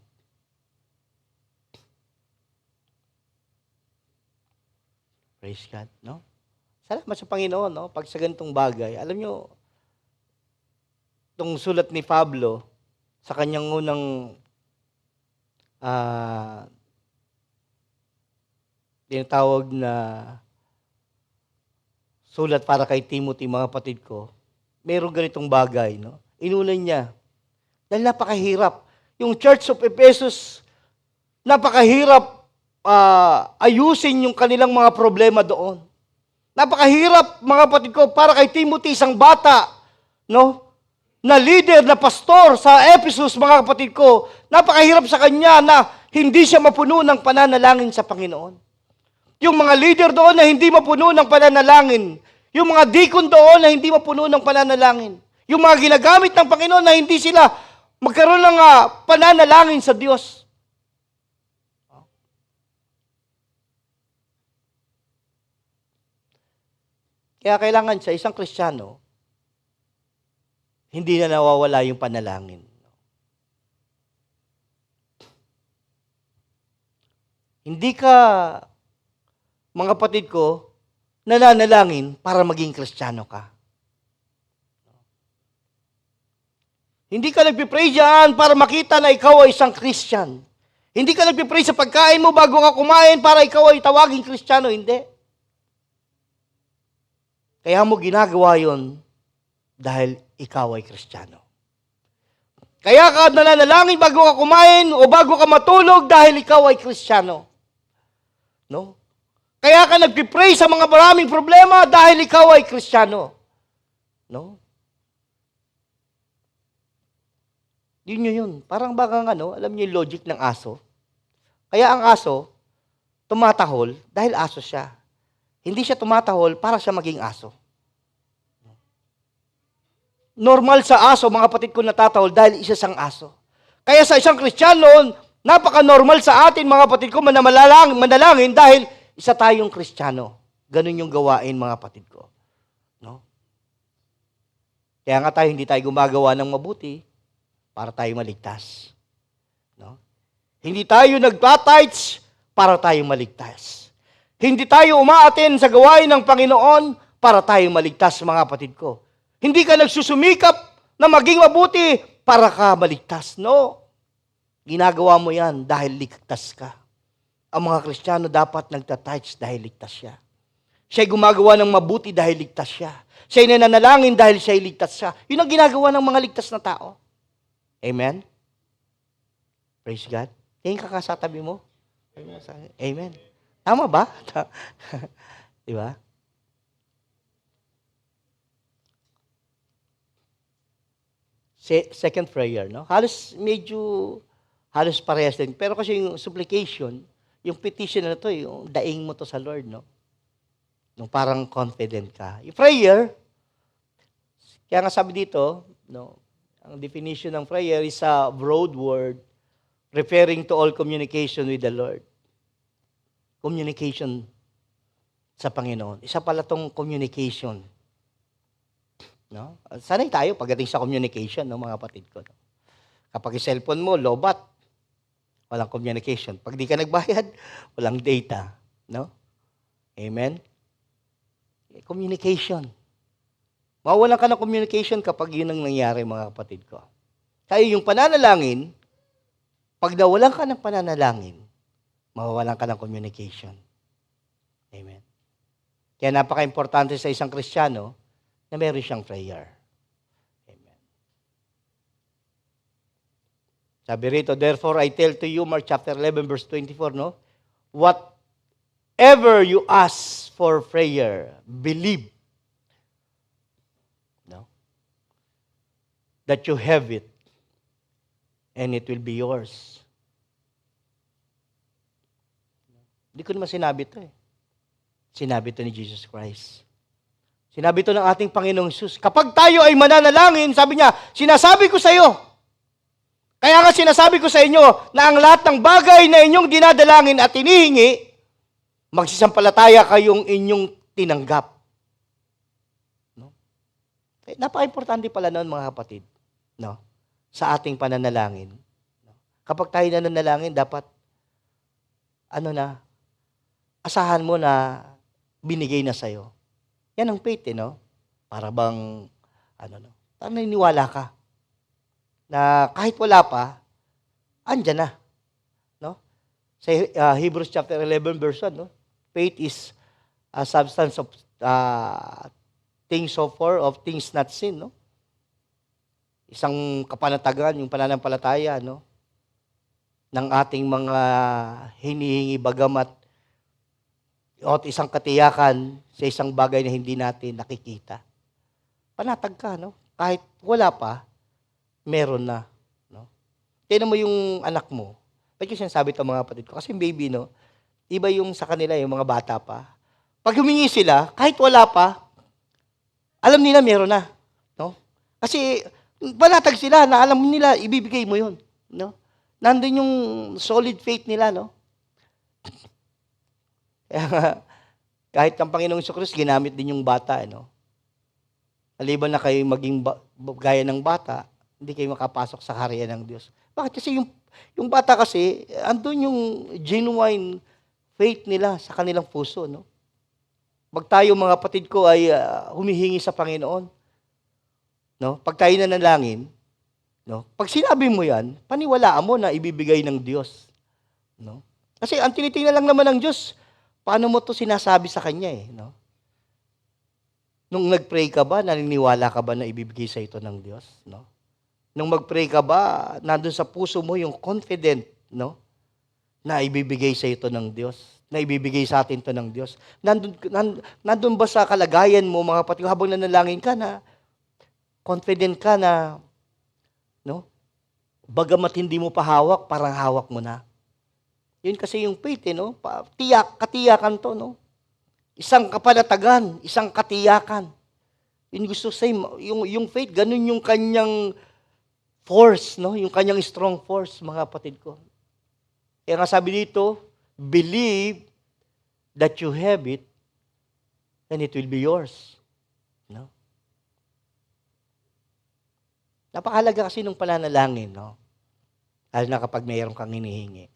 S1: Praise God. No? Salamat sa Panginoon. No? Pag sa ganitong bagay, alam nyo, itong sulat ni Pablo sa kanyang unang tinatawag na sulat para kay Timothy, mga kapatid ko, mayroong ganitong bagay. No? Inulan niya. Dahil napakahirap. Yung Church of Ephesus, napakahirap ayusin yung kanilang mga problema doon. Napakahirap, mga kapatid ko, para kay Timothy, isang bata, no? Na leader, na pastor sa Ephesus, mga kapatid ko, napakahirap sa kanya na hindi siya mapuno ng pananalangin sa Panginoon. Yung mga leader doon na hindi mapuno ng pananalangin. Yung mga deacon doon na hindi mapuno ng pananalangin. Yung mga ginagamit ng Panginoon na hindi sila magkaroon ng pananalangin sa Diyos. Kaya kailangan sa isang Kristiyano, hindi na nawawala yung panalangin. Hindi ka, mga kapatid ko, nananalangin para maging Kristiyano ka. Hindi ka nagpipray dyan para makita na ikaw ay isang Christian. Hindi ka nagpipray sa pagkain mo bago ka kumain para ikaw ay tawaging Kristiyano. Hindi. Kaya mo ginagawa yon dahil ikaw ay Kristiyano. Kaya ka nananalangin bago ka kumain o bago ka matulog dahil ikaw ay Kristiyano. No? Kaya ka nagpipray sa mga maraming problema dahil ikaw ay Kristiyano. No? Yun. Parang bagang alam niyo yung logic ng aso. Kaya ang aso, tumatahol dahil aso siya. Hindi siya tumatahol para siya maging aso. Normal sa aso, mga kapatid ko, natatahol dahil isa siyang aso. Kaya sa isang Kristiyano, napaka-normal sa atin, mga kapatid ko, manalangin dahil isa tayong Kristiyano. Ganun yung gawain, mga kapatid ko. No? Kaya nga tayo, hindi tayo gumagawa ng mabuti para tayo maligtas. No? Hindi tayo nagtatights para tayo maligtas. Hindi tayo umaaten sa gawain ng Panginoon para tayo maligtas, mga kapatid ko. Hindi ka nagsusumikap na maging mabuti para ka maligtas. No. Ginagawa mo yan dahil ligtas ka. Ang mga Kristiyano dapat nagtatights dahil ligtas siya. Siya'y gumagawa ng mabuti dahil ligtas siya. Siya'y nananalangin dahil siya'y ligtas siya. Yun ang ginagawa ng mga ligtas na tao. Amen? Praise God. Tingin ka sa tabi mo. Amen. Tama ba? Di ba? Second prayer, no? Halos parehas din. Pero kasi yung supplication, yung petition na to, yung daing mo to sa Lord, no? Yung parang confident ka. Yung prayer, kaya nga sabi dito, no, ang definition ng prayer is a broad word referring to all communication with the Lord. Communication sa Panginoon. Isa pala tong communication. No? Sanay tayo pagdating sa communication, no, mga kapatid ko. No? Kapag yung cellphone mo, lobat, walang communication. Pag di ka nagbayad, walang data. No? Amen? Communication. Mawawalan ka ng communication kapag yun ang nangyari, mga kapatid ko. Kaya yung pananalangin, pag nawalan ka ng pananalangin, mawawalan ka ng communication. Amen? Kaya napaka-importante sa isang Kristiyano na meron siyang prayer. Amen. Sabi rito, therefore I tell to you, Mark chapter 11, verse 24, no? Whatever you ask for prayer, believe, no? That you have it, and it will be yours. Hindi ko naman sinabi ito eh. Sinabi ito ni Jesus Christ. Sinabi ito ng ating Panginoong Jesus. Kapag tayo ay mananalangin, sabi niya, sinasabi ko sa iyo, kaya nga sinasabi ko sa inyo na ang lahat ng bagay na inyong dinadalangin at hinihingi, magsisampalataya kayong inyong tinanggap. No? Napaka-importante pala noon mga kapatid, no? Sa ating pananalangin. Kapag tayo nananalangin, dapat asahan mo na binigay na sa'yo. Yan ang faith, no? Para bang, parang naniniwala ka na kahit wala pa, andyan na. No? Sa Hebrews chapter 11, verse 1, no? Faith is a substance of things so far, of things not seen, no? Isang kapanatagan, yung pananampalataya, no? Ng ating mga hinihingi bagamat o isang katiyakan sa isang bagay na hindi natin nakikita. Panatag ka, no? Kahit wala pa, meron na. No? Tignan mo yung anak mo. Ba't yung sinasabi ito mga kapatid ko? Kasi yung baby, no? Iba yung sa kanila, yung mga bata pa. Pag humingi sila, kahit wala pa, alam nila meron na. No? Kasi panatag sila na alam nila, ibibigay mo yun. No? Nandun yung solid faith nila, no? Kahit ang Panginoong Hesus ginamit din yung bata, no? Maliban na kayo maging gaya ng bata, hindi kayo makapasok sa kaharian ng Diyos. Bakit? Kasi yung bata kasi, andun yung genuine faith nila sa kanilang puso, no? Pag tayo mga kapatid ko ay humihingi sa Panginoon, no? Pag tayo nanalangin, no? Pag sinabi mo yan, paniwalaan mo na ibibigay ng Diyos, no? Kasi ang tinitingnan lang naman ng Diyos, paano mo to sinasabi sa Kanya eh, no? Nung nag-pray ka ba, naniniwala ka ba na ibibigay sa ito ng Diyos, no? Nung mag-pray ka ba, nandun sa puso mo yung confident, no? Na ibibigay sa ito ng Diyos, na ibibigay sa atin ito ng Diyos. Nandun ba sa kalagayan mo, mga kapatid, habang nanalangin ka na, confident ka na, no? Bagamat hindi mo pa hawak, parang hawak mo na. Yun kasi yung faith, no? Katiyakan to, no? Isang kapanatagan, isang katiyakan. Yun gusto say, yung faith, ganun yung kanyang force, no? Yung kanyang strong force, mga kapatid ko. Kaya nga sabi dito, believe that you have it, and it will be yours. No? Napakahalaga kasi nung pananalangin, no? Lalo na kapag mayroon kang hinihingi.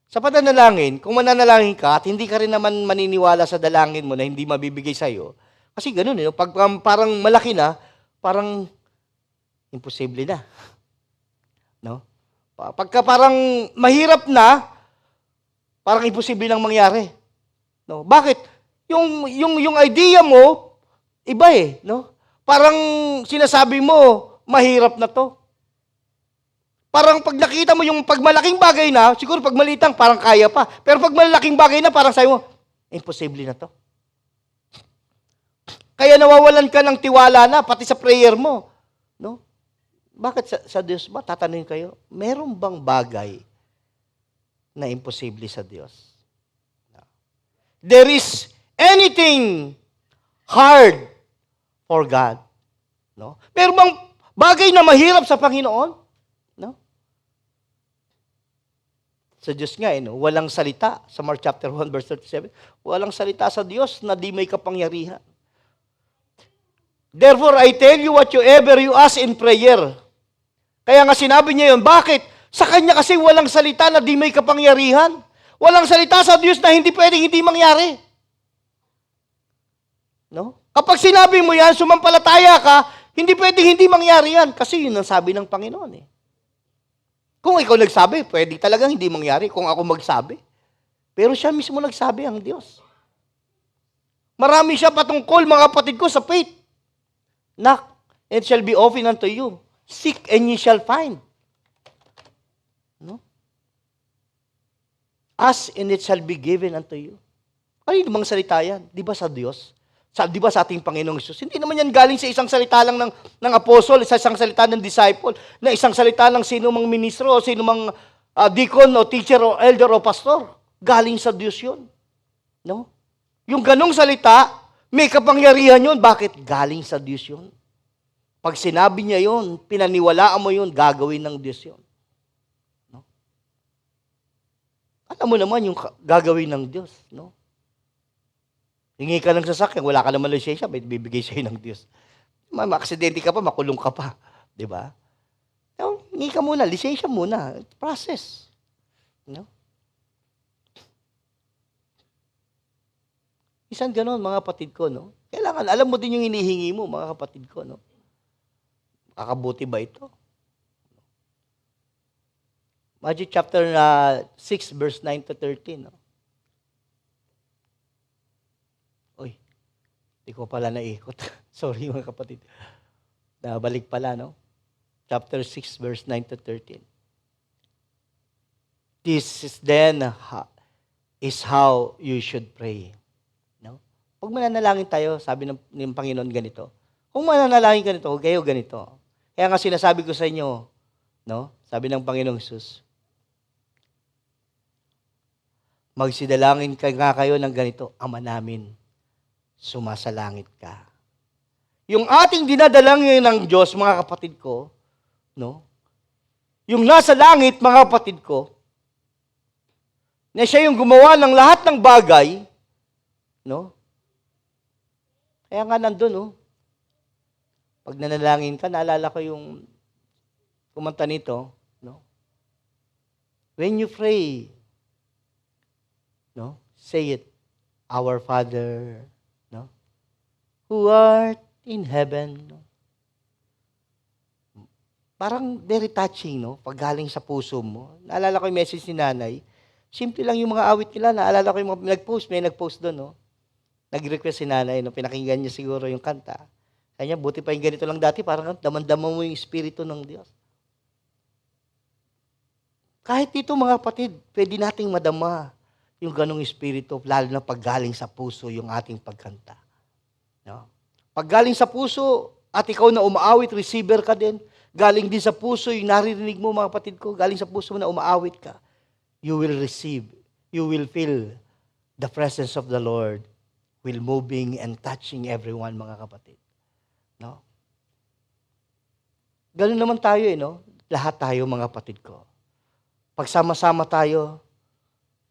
S1: Sa pananalangin, kung mananalangin ka at hindi ka rin naman maniniwala sa dalangin mo na hindi mabibigay sa'yo, kasi ganun, no? Pag parang malaki na, parang imposible na. No? Pagka parang mahirap na, parang imposible nang mangyari. No? Bakit? Yung idea mo, iba eh. No? Parang sinasabi mo, mahirap na to. Parang pag nakita mo yung pagmalaking bagay na, siguro pag malitang, parang kaya pa. Pero pag malaking bagay na, parang sabi mo, imposible na to. Kaya nawawalan ka ng tiwala na, pati sa prayer mo. No? Bakit sa Diyos ba? Tatanungin kayo, meron bang bagay na imposible sa Diyos? No. There is anything hard for God? No? Meron bang bagay na mahirap sa Panginoon? No? Sa Diyos nga, no? Walang salita. Sa Mark chapter 1, verse 37, walang salita sa Diyos na di may kapangyarihan. Therefore, I tell you whatsoever you ask in prayer. Kaya nga sinabi niya yun, bakit? Sa Kanya kasi walang salita na di may kapangyarihan. Walang salita sa Diyos na hindi pwedeng hindi mangyari. No? Kapag sinabi mo yan, sumampalataya ka, hindi pwedeng hindi mangyari yan. Kasi yun ang sabi ng Panginoon eh. Kung ikaw nagsabi, pwede talagang hindi mangyari kung ako magsabi. Pero siya mismo nagsabi, ang Diyos. Marami siya patungkol, mga kapatid ko, sa faith. Knock, and it shall be opened unto you. Seek, and ye shall find. Ask and it shall be given unto you. Kanino bang salita yan? Di ba sa Diyos? Di ba sa ating Panginoong Isus? Hindi naman yan galing sa isang salita lang ng apostol, sa isang salita ng disciple, na isang salita ng sino mang ministro, o sino mang deacon, o teacher, o elder, o pastor. Galing sa Diyos yun. No? Yung ganong salita, may kapangyarihan yun. Bakit? Galing sa Diyos yun. Pag sinabi niya yun, pinaniwalaan mo yun, gagawin ng Diyos yun. No? Alam mo naman yung gagawin ng Diyos. No? Hingi ka ng sasakyan, wala ka naman lisensya, bibigay sa'yo ng Diyos. Aksidente ka pa, makulong ka pa. Di ba? So, hingi ka muna, lisensya muna. Process. No? Isang ganon, mga kapatid ko, no? Kailangan, alam mo din yung hinihingi mo, mga kapatid ko, no? Kakabuti ba ito? Matthew chapter 6, verse 9 to 13, no? Uy, di ko pala naikot. Sorry, mga kapatid. Nabalik pala, no? Chapter 6, verse 9 to 13. This is then is how you should pray. No? Pag mananalangin tayo, sabi ng Panginoon ganito. Kung mananalangin ka nito, huwag kayo ganito. Kaya nga sinasabi ko sa inyo, no? Sabi ng Panginoong Hesus, magsidalangin nga kayo ng ganito, Ama namin, sumasalangit ka. Yung ating dinadalangin ng Diyos, mga kapatid ko, no? Yung nasa langit, mga kapatid ko, na siya yung gumawa ng lahat ng bagay, no? Kaya nga nandun, no? Pag nanalangin ka, naalala ko yung kumanta nito, no? When you pray, no? Say it, Our Father, no? Who art in heaven, no? Parang very touching, no? Pag galing sa puso mo. Naalala ko yung message ni Nanay. Simple lang yung mga awit nila. Naalala ko yung mga may nag-post doon, no? Nag-request si Nanay, no? Pinakinggan niya siguro yung kanta. Kanya, buti pa yung ganito lang dati, parang daman-dama mo yung Espiritu ng Diyos. Kahit dito, mga kapatid, pwede nating madama yung ganong Espiritu, lalo na pag galing sa puso yung ating pagkanta. No? Pag galing sa puso, at ikaw na umaawit, receiver ka din, galing din sa puso, yung naririnig mo, mga kapatid ko, galing sa puso mo na umaawit ka, you will receive, you will feel the presence of the Lord will moving and touching everyone, mga kapatid. No? Ganun naman tayo, no? Lahat tayo, mga kapatid ko. Pagsama-sama tayo,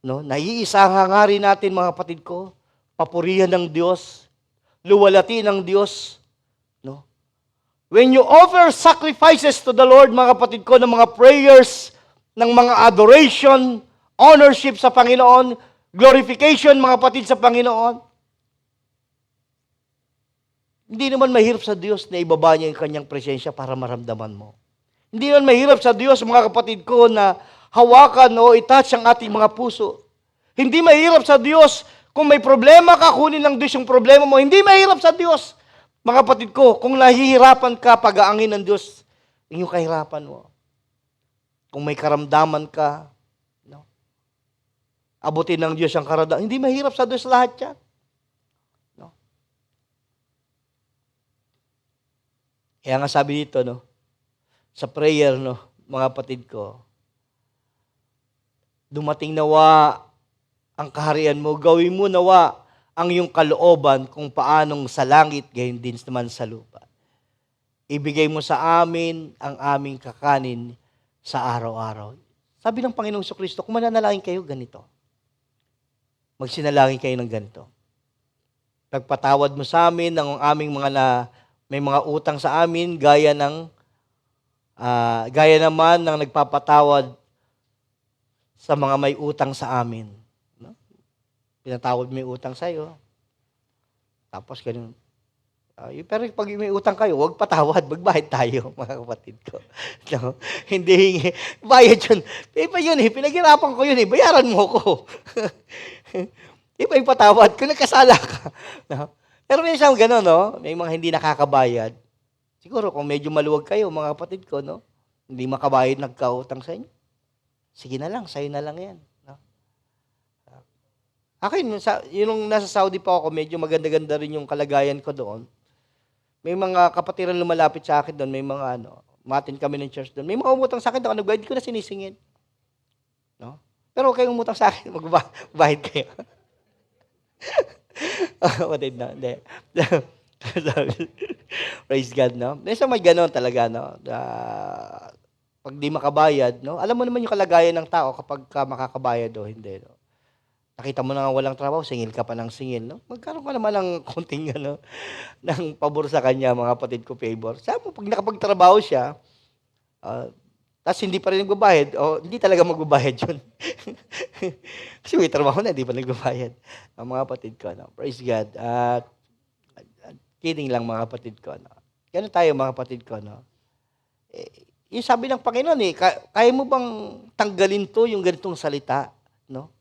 S1: no? Naiisa ang hangarin natin, mga kapatid ko, papurihan ng Diyos, luwalati ng Diyos, no? When you offer sacrifices to the Lord, mga kapatid ko, ng mga prayers, ng mga adoration, ownership sa Panginoon, glorification, mga kapatid, sa Panginoon, hindi naman mahirap sa Diyos na ibaba niya yung kanyang presensya para maramdaman mo. Hindi naman mahirap sa Diyos, mga kapatid ko, na hawakan o itouch ang ating mga puso. Hindi mahirap sa Diyos kung may problema ka, kunin ng Diyos yung problema mo. Hindi mahirap sa Diyos, mga kapatid ko, kung nahihirapan ka, pag-aangin ng Diyos, yung kahirapan mo. Kung may karamdaman ka, no? Abutin ng Diyos ang karamdaman. Hindi mahirap sa Diyos lahat yan. No? Kaya nga sabi dito, no? Sa prayer, no, mga kapatid ko, dumating nawa ang kaharian mo, gawin mo nawa ang iyong kalooban kung paanong sa langit, gayon din naman sa lupa. Ibigay mo sa amin ang aming kakanin sa araw-araw. Sabi ng Panginoong Kristo, kung mananalangin kayo, ganito. Magsinalangin kayo ng ganito. Pagpatawad mo sa amin ng aming may mga utang sa amin, gaya naman ng nagpapatawad sa mga may utang sa amin. No? Pinatawad mo yung utang sa'yo. Tapos ganun. Pero pag may utang kayo, huwag patawad, magbayad tayo, mga kapatid ko. No? Hindi, bayad yun. Iba yun pinaghirapan ko yun bayaran mo ko. Iba yung patawad, kung nagkasala ka. No? Pero may isang gano'n, no? May mga hindi nakakabayad. Siguro kung medyo maluwag kayo, mga kapatid ko, no? Hindi makabayad nagkautang sa inyo. Sige na lang, sa'yo na lang yan. No? Akin, yung nasa Saudi pa ako, medyo maganda-ganda rin yung kalagayan ko doon. May mga kapatiran lumalapit sa akin doon, may mga matin kami ng church doon. May mga umutang sa akin doon, nagbayad ko na sinisingil. No? Pero huwag kayong umutang sa akin, magbayad kayo. Kapatid na, hindi. Praise God, no? Minsan may ganon talaga, no? Pag di makabayad, no? Alam mo naman yung kalagayan ng tao kapag ka makakabayad o hindi, no? Nakita mo na nga walang trabaho, singil ka pa ng singil, no? Magkaroon ka naman ng konting, ng pabor sa kanya, mga kapatid ko, favor. Sabi mo, pag nakapagtrabaho siya, tapos hindi pa rin nagbabayad, hindi talaga magbabayad yun. Kasi may trabaho na, hindi pa nagbabayad. Ang mga kapatid ko, no? Praise God. Kidding lang, mga kapatid ko, no? Ganun tayo, mga kapatid ko, no? Yung sabi ng Panginoon, kaya mo bang tanggalin to, yung ganitong salita, no?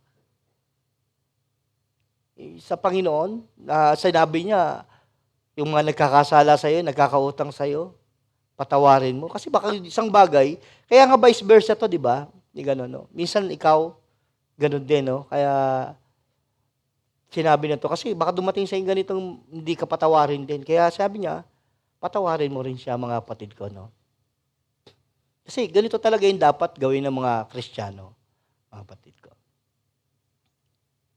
S1: Sa Panginoon, sinabi niya, yung mga nagkakasala sa'yo, nagkakautang sa'yo, patawarin mo. Kasi baka isang bagay, kaya nga vice versa to, di ba? Di gano'n, no? Minsan ikaw, gano'n din, no? Kaya, sinabi na to, kasi baka dumating sa ganitong hindi ka patawarin din. Kaya sabi niya, patawarin mo rin siya, mga kapatid ko, no? Kasi ganito talaga yung dapat gawin ng mga Kristiyano, mga kapatid ko.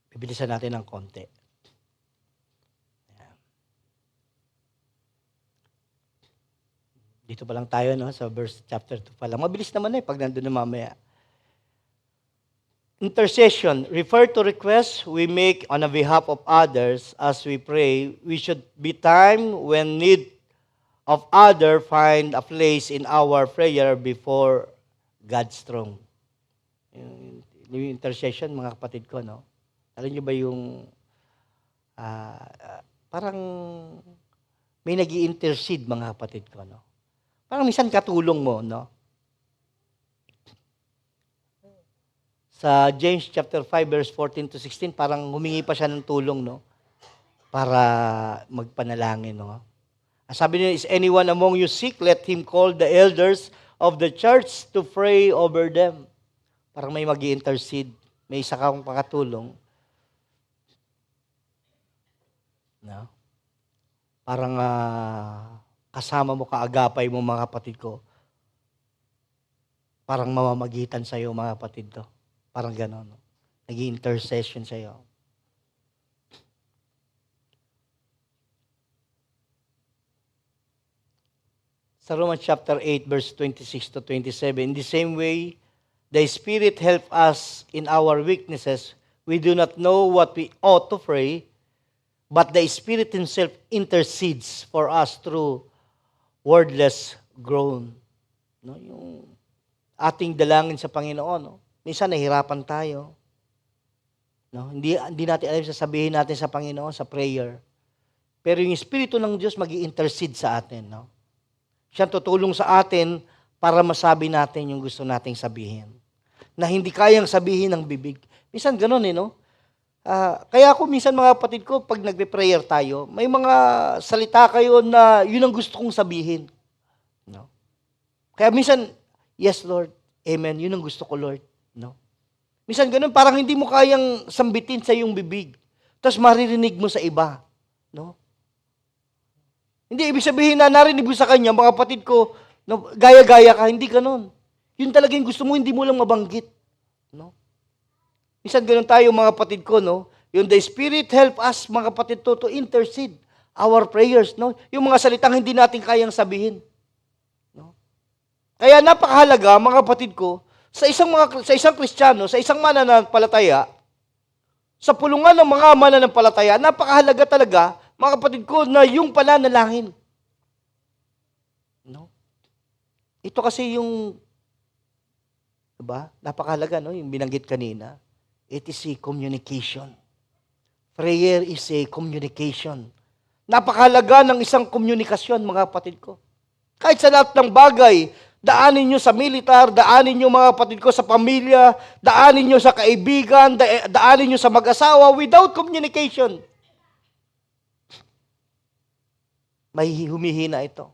S1: Bibilisan natin ng konti. Dito pa lang tayo, no? Sa verse chapter 2 pa lang. Mabilis naman pag nandun na mamaya. Intercession, refer to requests we make on the behalf of others as we pray. We should be time when need of other find a place in our prayer before God's throne. Yung intercession, mga kapatid ko, no? Alam niyo ba yung parang may nag-i-intercede, mga kapatid ko, no? Parang minsan katulong mo, no? Sa James chapter 5 verse 14 to 16, parang humingi pa siya ng tulong, no? Para magpanalangin, no? Sabi niya, is anyone among you sick? Let him call the elders of the church to pray over them. Parang may mag-i-intercede. May isa kang pakatulong. No? Parang kasama mo, kaagapay mo, mga kapatid ko. Parang mamamagitan sa'yo, mga kapatid to. Parang gano'n. No? Nag-i-intercession sa'yo. Sa Romans chapter 8, verse 26 to 27, in the same way, the Spirit help us in our weaknesses. We do not know what we ought to pray, but the Spirit Himself intercedes for us through wordless groan. No, yung ating dalangin sa Panginoon, no? Minsan nahihirapan tayo. No? Hindi natin alam sasabihin natin sa Panginoon sa prayer. Pero yung Espiritu ng Diyos mag-i-intercede sa atin, no? Siya tutulong sa atin para masabi natin yung gusto nating sabihin. Na hindi kayang sabihin ng bibig. Minsan ganun, no? Kaya ako minsan, mga kapatid ko, pag nagpe-prayer tayo, may mga salita kayo na yun ang gusto kong sabihin. No? Kaya minsan, yes Lord, amen, yun ang gusto ko Lord. No? Minsan ganun, parang hindi mo kayang sambitin sa iyong bibig. Tapos maririnig mo sa iba. No? Hindi, ibig sabihin na narinig mo sa kanya, mga kapatid ko, no, gaya-gaya ka, hindi ganun. Yun talaga yung gusto mo, hindi mo lang mabanggit. No? Minsan ganun tayo, mga kapatid ko, no? Yung the Spirit help us, mga kapatid to intercede our prayers, no? Yung mga salitang hindi natin kayang sabihin. No? Kaya napakahalaga, mga kapatid ko, sa isang Kristiyano, sa isang mananampalataya, sa pulungan ng mga mananampalataya, napakahalaga talaga, mga kapatid ko, na yung pananalangin. No? Ito kasi yung, diba? Napakahalaga, no? Yung binanggit kanina. It is a communication. Prayer is a communication. Napakahalaga ng isang komunikasyon, mga kapatid ko. Kahit sa lahat ng bagay, daanin nyo sa militar, daanin nyo, mga kapatid ko, sa pamilya, daanin nyo sa kaibigan, daanin nyo sa mag-asawa, without communication, may humihina ito.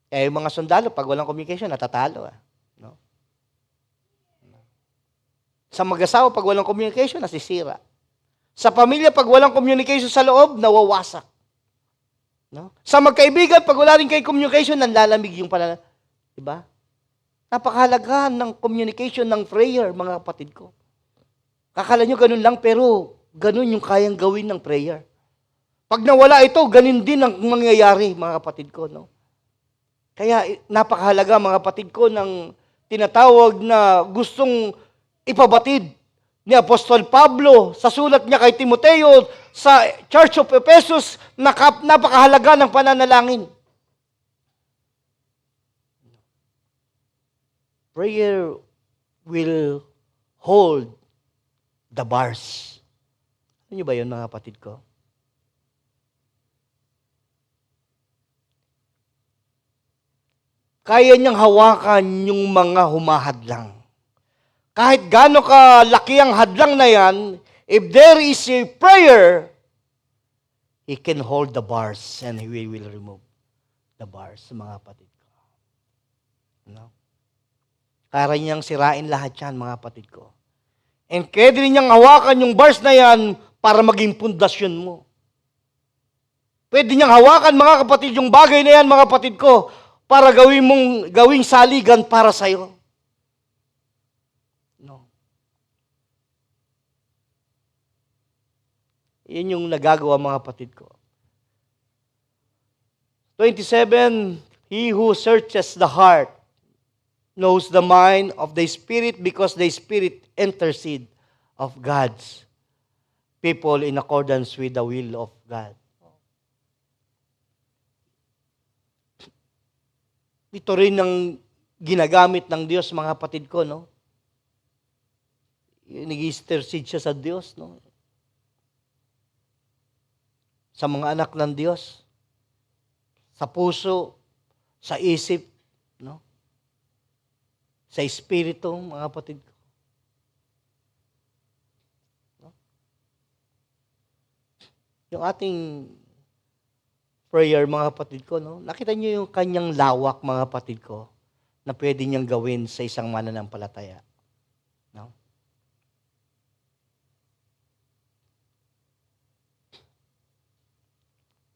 S1: Kaya yung mga sundalo, pag walang communication, natatalo. No? Sa mag-asawa, pag walang communication, nasisira. Sa pamilya, pag walang communication sa loob, nawawasak. No? Sa magkaibigan, pag wala rin kayong communication, nanlalamig yung pananaw. Diba? Napakahalaga ng communication, ng prayer, mga kapatid ko. Kakala nyo ganun lang, pero ganun yung kayang gawin ng prayer. Pag nawala ito, ganun din ang mangyayari, mga kapatid ko. No? Kaya napakahalaga, mga kapatid ko, ng tinatawag na gustong ipabatid ni Apostol Pablo sa sulat niya kay Timoteo sa Church of Ephesus, napakahalaga ng pananalangin. Prayer will hold the bars. Ano nyo ba yun, mga kapatid ko? Kaya niyang hawakan yung mga humahadlang. Kahit gaano kalaki ang hadlang na yan, if there is a prayer, He can hold the bars and He will remove the bars, mga kapatid ko. No? Kaya niyang sirain lahat yan, mga kapatid ko. And pwede rin niyang hawakan yung bars na yan para maging pundasyon mo. Pwede niyang hawakan, mga kapatid, yung bagay na yan, mga kapatid ko, para gawing saligan para sa'yo. No. Yan yung nagagawa, mga kapatid ko. 27, He who searches the heart knows the mind of the Spirit because the Spirit intercede of God's people in accordance with the will of God. Ito rin ang ginagamit ng Diyos, mga kapatid ko, no? Nag-intercede siya sa Diyos, no? Sa mga anak ng Diyos, sa puso, sa isip, no? Sa espiritu, mga kapatid ko. No? Yung ating prayer, mga kapatid ko, no? Nakita niyo yung kanyang lawak, mga kapatid ko, na pwede niyang gawin sa isang mananampalataya. No?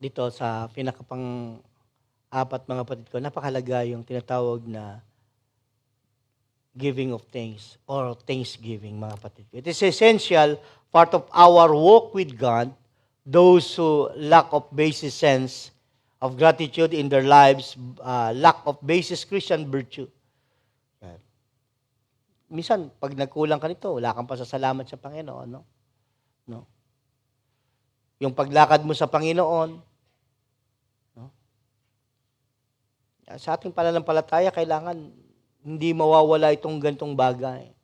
S1: Dito sa pinakapang-apat, mga kapatid ko, napakalaga yung tinatawag na giving of thanks or thanksgiving, mga kapatid ko. It is essential part of our walk with God. Those who lack of basic sense of gratitude in their lives, lack of basic Christian virtue. Minsan, pag nagkulang ka nito, wala kang pasasalamat sa Panginoon. No? No? Yung paglakad mo sa Panginoon, no? Sa ating pananampalataya, kailangan hindi mawawala itong gantong bagay.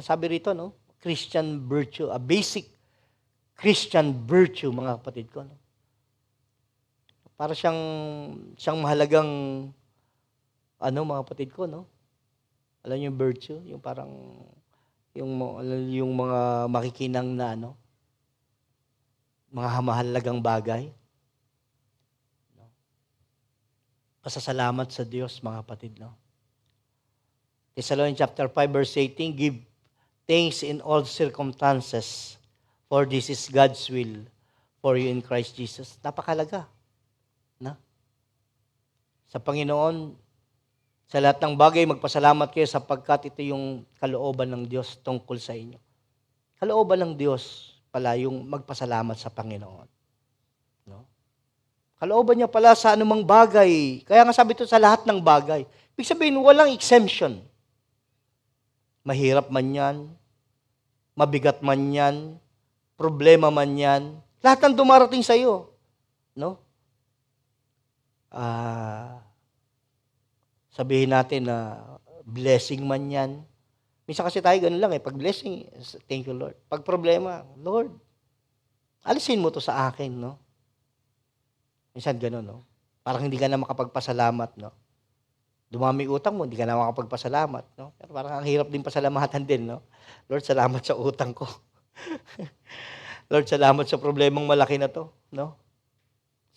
S1: Sabi rito, no? Christian virtue, a basic Christian virtue, mga kapatid ko. No? Para siyang mahalagang, mga kapatid ko, no? Alam niyo yung virtue? Yung parang, yung mga makikinang na, mga mahalagang bagay. No? Pasasalamat sa Diyos, mga kapatid, no? Thessalonians chapter 5, verse 18, give thanks in all circumstances, for this is God's will for you in Christ Jesus. Napakalaga. Na? Sa Panginoon, sa lahat ng bagay, magpasalamat kayo sapagkat ito yung kalooban ng Diyos tungkol sa inyo. Kalooban ng Diyos pala yung magpasalamat sa Panginoon. No? Kalooban niya pala sa anumang bagay. Kaya nga sabi ito sa lahat ng bagay. Ibig sabihin, walang exemption. Mahirap man yan, mabigat man yan, problema man yan, lahat ng dumarating sa iyo, no? Sabihin natin na blessing man yan. Minsan kasi tayo ganun lang pag blessing, thank you Lord. Pag problema, Lord, alisin mo to sa akin, no? Minsan ganun, no? Parang hindi ka na makapagpasalamat, no? Dumami utang mo, hindi ka na makapagpasalamat, no? Pero parang ang hirap din pasalamatan din, no? Lord, salamat sa utang ko. Lord, salamat sa problemang malaki na to, no?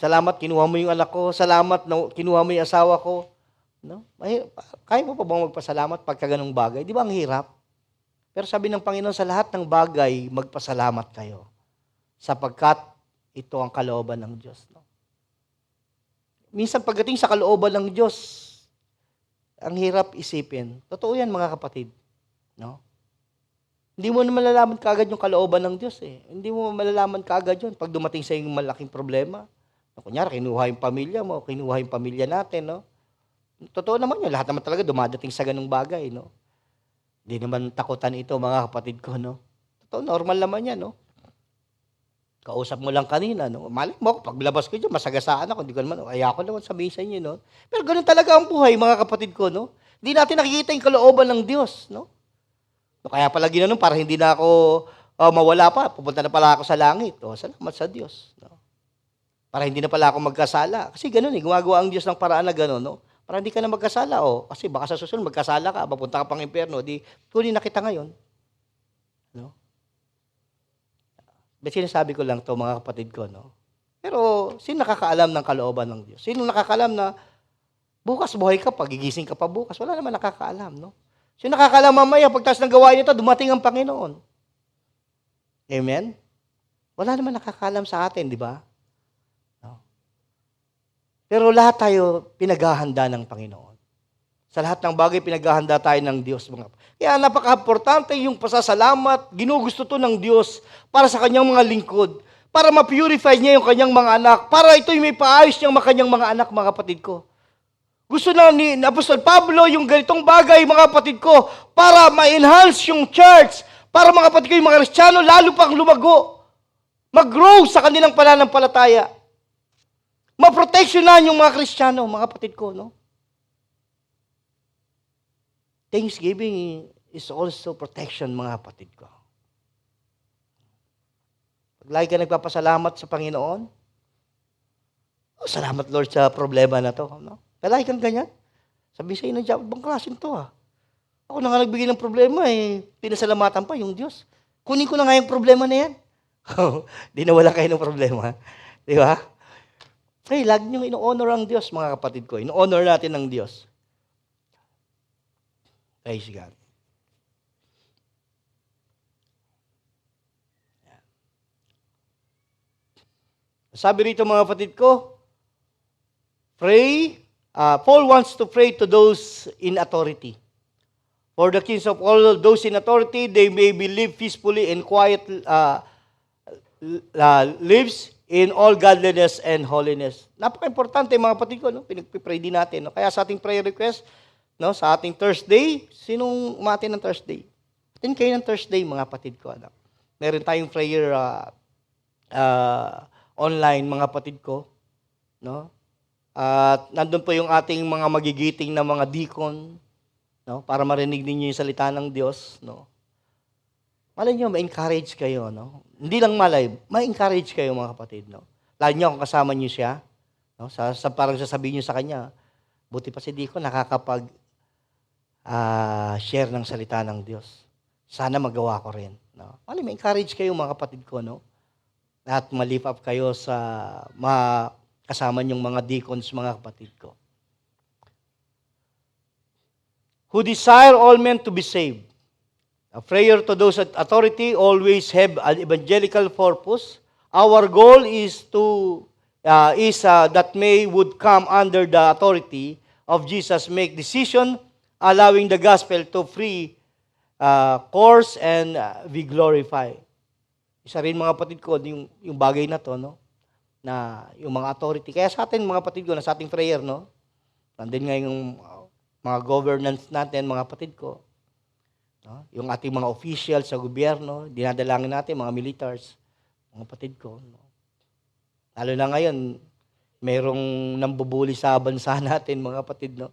S1: Salamat, kinuha mo yung anak ko. Salamat, kinuha mo yung asawa ko. No? Kaya mo pa bang magpasalamat pagka ganung bagay? Di ba ang hirap? Pero sabi ng Panginoon, sa lahat ng bagay, magpasalamat kayo. Sapagkat ito ang kalooban ng Diyos. No? Minsan pagdating sa kalooban ng Diyos, ang hirap isipin. Totoo yan mga kapatid. No? Hindi mo na malalaman kaagad yung kalooban ng Diyos eh. Hindi mo malalaman kaagad yun pag dumating sa yung malaking problema. Kunyari, kinuha yung pamilya mo, kinuha yung pamilya natin, no? Totoo naman yun. Lahat naman talaga dumadating sa ganung bagay, no? Hindi naman takutan ito, mga kapatid ko, no? Totoo, normal naman yan, no? Kausap mo lang kanina, no? Malay mo, paglabas ko dyan, masagasaan ako. Hindi ko naman, kaya ako naman sabihin sa inyo, no? Pero ganun talaga ang buhay, mga kapatid ko, no? Hindi natin nakikita yung kalooban ng Diyos, no? Kaya pala ginanon para hindi na ako mawala pa, pupunta na pala ako sa langit. O, salamat sa Diyos, no? Para hindi na pala ako magkasala. Kasi ganun eh, gumagawa ang Diyos ng paraan na gano'n, no? Para hindi ka na magkasala, o. Kasi baka sa susunod, magkasala ka, papunta ka pang impyerno, di, kunin na kita ngayon. No? But sinasabi ko lang to mga kapatid ko, no? Pero, sino nakakaalam ng kalooban ng Diyos? Sino nakakaalam na bukas buhay ka pa, gigising ka pa bukas? Wala naman nakakaalam, no? Sino nakakaalam mamaya, pagtas ng gawain ito, dumating ang Panginoon. Amen? Wala naman nakakaalam sa atin, di ba? Pero lahat tayo pinaghahanda ng Panginoon. Sa lahat ng bagay, pinaghahanda tayo ng Diyos. Kaya napaka-importante yung pasasalamat, ginugusto to ng Diyos para sa kanyang mga lingkod, para ma-purify niya yung kanyang mga anak, para ito'y may paayos niyang kanyang mga anak, mga kapatid ko. Gusto na ni Apostol Pablo yung ganitong bagay, mga kapatid ko, para ma-enhance yung church, para mga kapatid ko, yung mga Kristiyano, lalo pang lumago, mag-grow sa kanilang pananampalataya. Maproteksyonan yung mga Kristiyano, mga kapatid ko, no? Thanksgiving is also protection, mga kapatid ko. Pag lagi ka nagpapasalamat sa Panginoon, salamat Lord sa problema na to, no? Palagi kang ganyan. Sabi sa inyo ng Diyan, bang klaseng to ah? Ako na nga nagbigay ng problema eh, pinasalamatan pa yung Diyos. Kunin ko na nga yung problema na yan. Di na wala kayo ng problema. Di ba? Hey, lagi niyong ino-honor ang Diyos, mga kapatid ko. Ino-honor natin ang Diyos. Praise God. Sabi rito, mga kapatid ko, pray. Paul wants to pray to those in authority. For the kings of all those in authority, they may be live peacefully and quiet lives in all godliness and holiness. Napaka-importante mga kapatid ko, no? Pinag-pray din natin. No? Kaya sa ating prayer request, no? Sa ating Thursday, sinong umati ng Thursday? Atin kayo ng Thursday, mga kapatid ko. Ano? Meron tayong prayer online, mga kapatid ko. No? At nandun po yung ating mga magigiting na mga deacon, no? Para marinig ninyo yung salita ng Diyos. No? Malay nyo, ma-encourage kayo, no? Hindi lang malay, ma-encourage kayo mga kapatid, no? Lalo nyo kung kasama nyo siya, no? Parang sasabihin nyo sa kanya, buti pa si Dico nakakapag share ng salita ng Diyos. Sana magawa ko rin, no? Malay, ma-encourage kayo mga kapatid ko, no? At ma-lift up kayo sa kasama nyong mga deacons, mga kapatid ko. Who desire all men to be saved. A prayer to those at authority always have an evangelical purpose. Our goal is that may would come under the authority of Jesus, make decision, allowing the gospel to free course and be glorified. Isa rin mga kapatid ko, yung bagay na to, no? Na yung mga authority. Kaya sa atin mga kapatid ko, na sa ating prayer, no? Nandun nga yung mga governance natin, mga kapatid ko. No? Yung ating mga officials sa gobyerno, dinadalangin natin, mga militars, mga kapatid ko. No? Lalo na ngayon, mayroong nambubuli sa bansa natin, mga kapatid, no?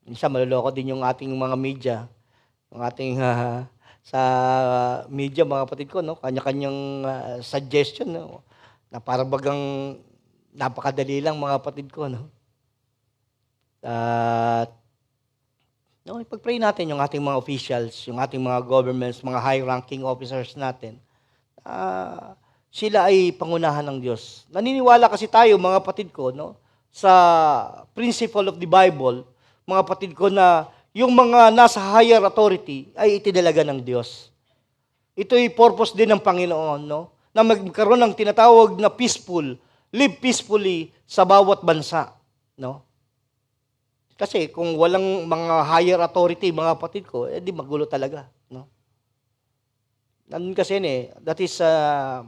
S1: Minsan, maluloko din yung ating mga media. Yung ating sa media, mga kapatid ko, no? Kanya-kanyang suggestion, no? Na parang bagang napakadali lang, mga kapatid ko, no? At no, ipag-pray natin yung ating mga officials, yung ating mga governments, mga high-ranking officers natin. Sila ay pangunahan ng Diyos. Naniniwala kasi tayo, mga kapatid ko, no? Sa principle of the Bible, mga kapatid ko, na yung mga nasa higher authority ay itinalaga ng Diyos. Ito'y purpose din ng Panginoon, no? Na magkaroon ng tinatawag na peaceful, live peacefully sa bawat bansa, no? Kasi kung walang mga higher authority, mga kapatid ko, di magulo talaga, no? Nandun kasi that is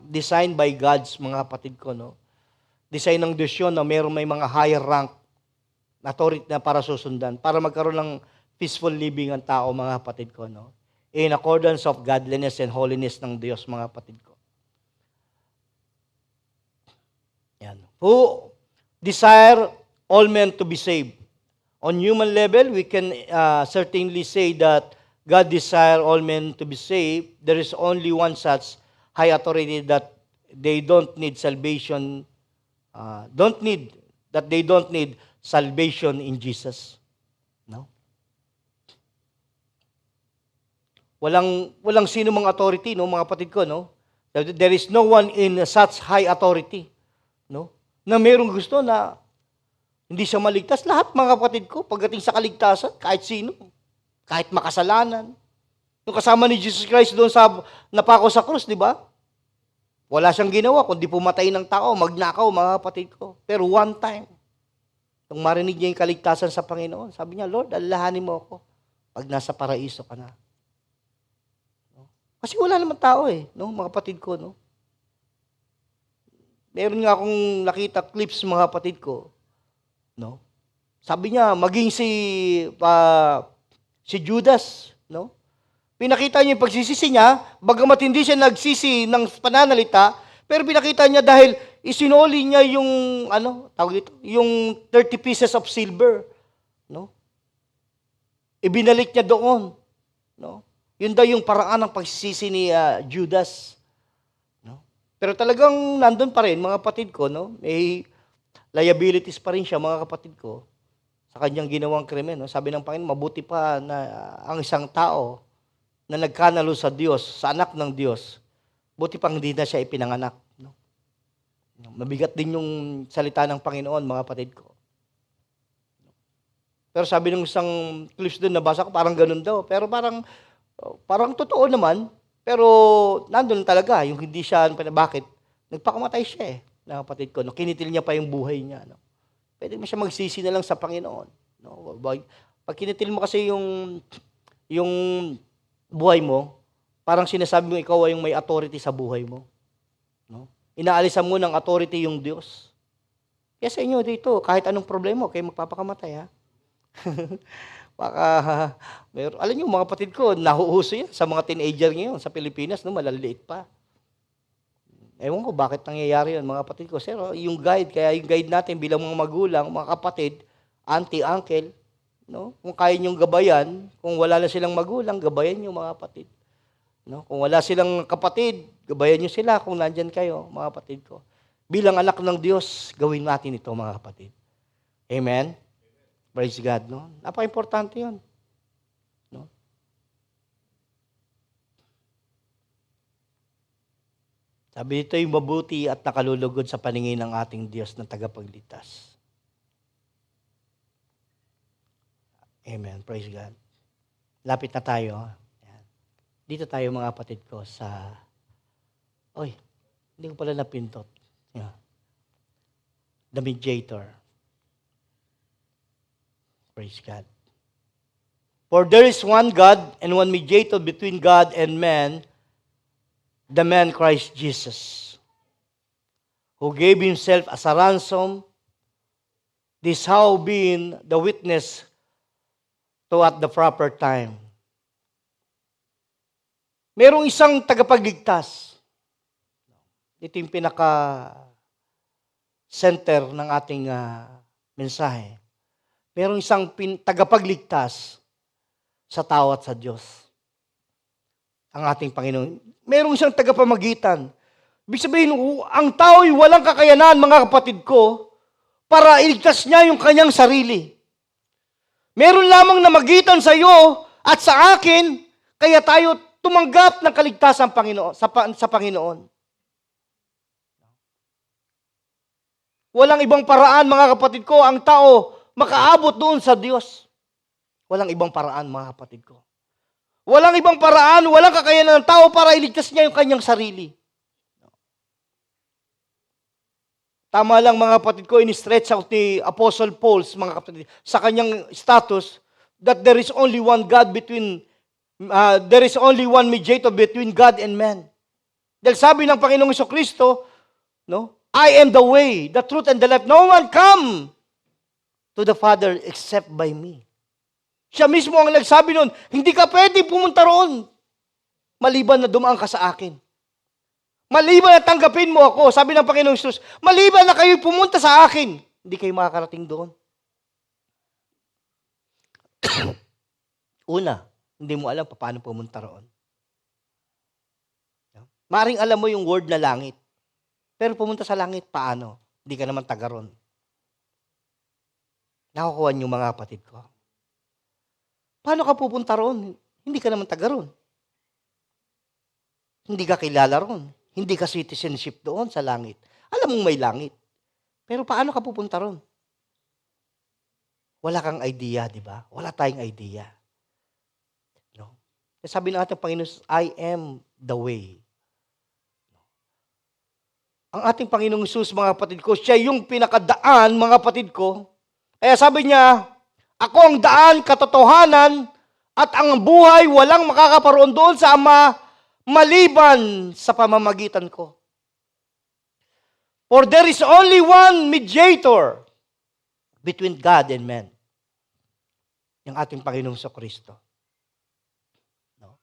S1: designed by God's, mga kapatid ko, no? Design ng Diyos yun na may mga higher rank na authority na para susundan, para magkaroon ng peaceful living ang tao, mga kapatid ko, no? In accordance of godliness and holiness ng Diyos, mga kapatid ko. Yan. Who desire all men to be saved. On human level, we can certainly say that God desire all men to be saved. There is only one such high authority that they don't need salvation, they don't need salvation in Jesus. No? Walang sino mga authority, no, mga kapatid ko, no? There is no one in such high authority, no? Na mayroong gusto na hindi siya maligtas. Lahat, mga kapatid ko, pagdating sa kaligtasan, kahit sino, kahit makasalanan. Yung kasama ni Jesus Christ doon sa napako sa krus, di ba? Wala siyang ginawa kundi pumatay ng tao, magnakaw, mga kapatid ko. Pero one time, nung marinig niya yung kaligtasan sa Panginoon, sabi niya, Lord, alalahanin mo ako pag nasa paraiso ka na. No? Kasi wala naman tao no, mga kapatid ko, no? Meron nga akong nakita clips, mga kapatid ko, no? Sabi niya, maging si Judas, no? Pinakita niya yung pagsisisi niya, bagamat hindi siya nagsisi ng pananalita, pero pinakita niya dahil isinoli niya yung, yung 30 pieces of silver, no? Ibinalik niya doon, no? Yun daw yung paraan ng pagsisisi ni Judas, no? Pero talagang nandun pa rin, mga kapatid ko, no? May liabilities pa rin siya, mga kapatid ko, sa kanyang ginawang krimen. No? Sabi ng Panginoon, mabuti pa na ang isang tao na nagkanalo sa Diyos, sa anak ng Diyos, buti pang hindi na siya ipinanganak. No? Mabigat din yung salita ng Panginoon, mga kapatid ko. Pero sabi ng isang clips doon, nabasa ko, parang ganun daw. Pero parang totoo naman, pero nandun talaga, yung hindi siya, bakit? Nagpakamatay siya na kapatid ko, no? Kinitil niya pa yung buhay niya. No? Pwede mo siya magsisi na lang sa Panginoon. No? Pag kinitil mo kasi yung buhay mo, parang sinasabi mo ikaw ay yung may authority sa buhay mo. No? Inaalisan mo ng authority yung Diyos. Kaya sa inyo dito, kahit anong problema, kayo magpapakamatay, ha? Baka, alam niyo, mga kapatid ko, nahuhuso yan sa mga teenager ngayon sa Pilipinas, no? Malaliit pa. Ewan ko bakit nangyayari yun, mga kapatid ko. Sir, yung guide natin bilang mga magulang, mga kapatid, auntie, uncle, no? Kung kaya niyong gabayan, kung wala na silang magulang, gabayan niyo, mga kapatid. No? Kung wala silang kapatid, gabayan niyo sila kung nandyan kayo, mga kapatid ko. Bilang anak ng Diyos, gawin natin ito, mga kapatid. Amen? Praise God, no? Napaka-importante yun. No? Sabi dito yung mabuti at nakalulugod sa paningin ng ating Diyos na tagapagligtas. Amen. Praise God. Lapit na tayo. Ayan. Dito tayo, mga kapatid ko, sa... hindi ko pala napintot. Yeah. The mediator. Praise God. For there is one God and one mediator between God and man, the man Christ Jesus, who gave himself as a ransom, this how being the witness to at the proper time. Merong isang tagapagligtas. Ito yung pinaka-center ng ating mensahe. Merong isang tagapagligtas sa tao at sa Diyos. Ang ating Panginoon. Merong isang tagapamagitan. Ibig sabihin, ang tao'y walang kakayanan, mga kapatid ko, para iligtas niya yung kanyang sarili. Meron lamang na magitan sa iyo at sa akin, kaya tayo tumanggap ng kaligtasan Panginoon, sa Panginoon. Walang ibang paraan, mga kapatid ko, ang tao makaabot doon sa Diyos. Walang ibang paraan, mga kapatid ko. Walang ibang paraan, walang kakayanan ng tao para iligtas niya yung kanyang sarili. Tama lang, mga kapatid ko, in-stretch out ni Apostle Paul, mga kapatid, sa kanyang status, that there is only one God there is only one mediator between God and man. Dahil sabi ng Panginoong Jesucristo, no, I am the way, the truth, and the life. No one come to the Father except by me. Siya mismo ang nagsabi noon, hindi ka pwede pumunta roon maliban na dumaan ka sa akin. Maliban na tanggapin mo ako, sabi ng Panginoong Jesus, maliban na kayo pumunta sa akin, hindi kayo makakarating doon. Una, hindi mo alam paano pumunta roon. Maring alam mo yung word na langit, pero pumunta sa langit, paano? Hindi ka naman taga roon. Nakukuha niyo, mga kapatid ko. Paano ka pupunta roon? Hindi ka naman taga roon. Hindi ka kilala roon. Hindi ka citizenship doon sa langit. Alam mong may langit. Pero paano ka pupunta roon? Wala kang idea, di ba? Wala tayong idea. No? Sabi ng ating Panginoon, I am the way. Ang ating Panginoong Jesus, mga kapatid ko, siya yung pinakadaan, mga kapatid ko. Kaya sabi niya, ako ang daan, katotohanan, at ang buhay, walang makakaparoon doon sa Ama, maliban sa pamamagitan ko. For there is only one mediator between God and man. Yung ating Panginoong Kristo. No?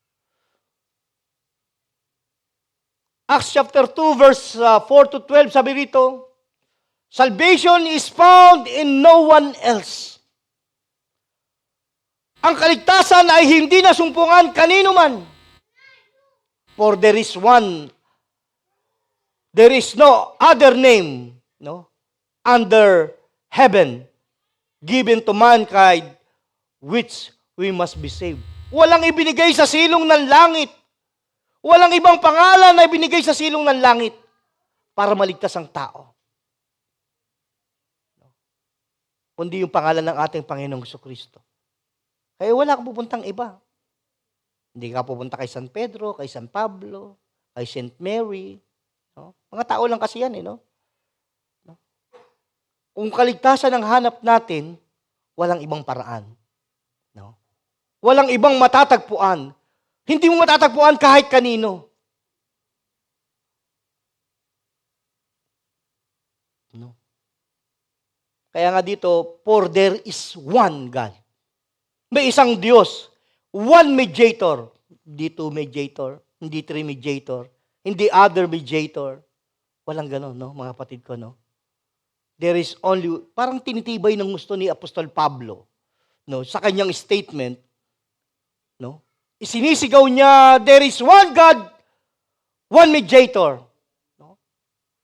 S1: Acts chapter 2 verse 4 to 12, sabi rito, salvation is found in no one else. Ang kaligtasan ay hindi nasumpungan kanino man. For there is no other name, no, under heaven given to mankind which we must be saved. Walang ibinigay sa silong ng langit. Walang ibang pangalan na ibinigay sa silong ng langit para maligtas ang tao. Kundi yung pangalan ng ating Panginoong Jesucristo. Kaya wala kang pupuntang iba. Hindi ka pupunta kay San Pedro, kay San Pablo, kay Saint Mary. No? Mga tao lang kasi yan, no? No? Kung kaligtasan ang hanap natin, walang ibang paraan. No? Walang ibang matatagpuan. Hindi mo matatagpuan kahit kanino. No? Kaya nga dito, for there is one God. May isang Diyos. One mediator. Hindi two mediator. Hindi three mediator. Hindi other mediator. Walang ganon, no, mga kapatid ko, no? There is only, parang tinitibay ng gusto ni Apostol Pablo, no, sa kanyang statement, no? Isinisigaw niya, there is one God, one mediator. No?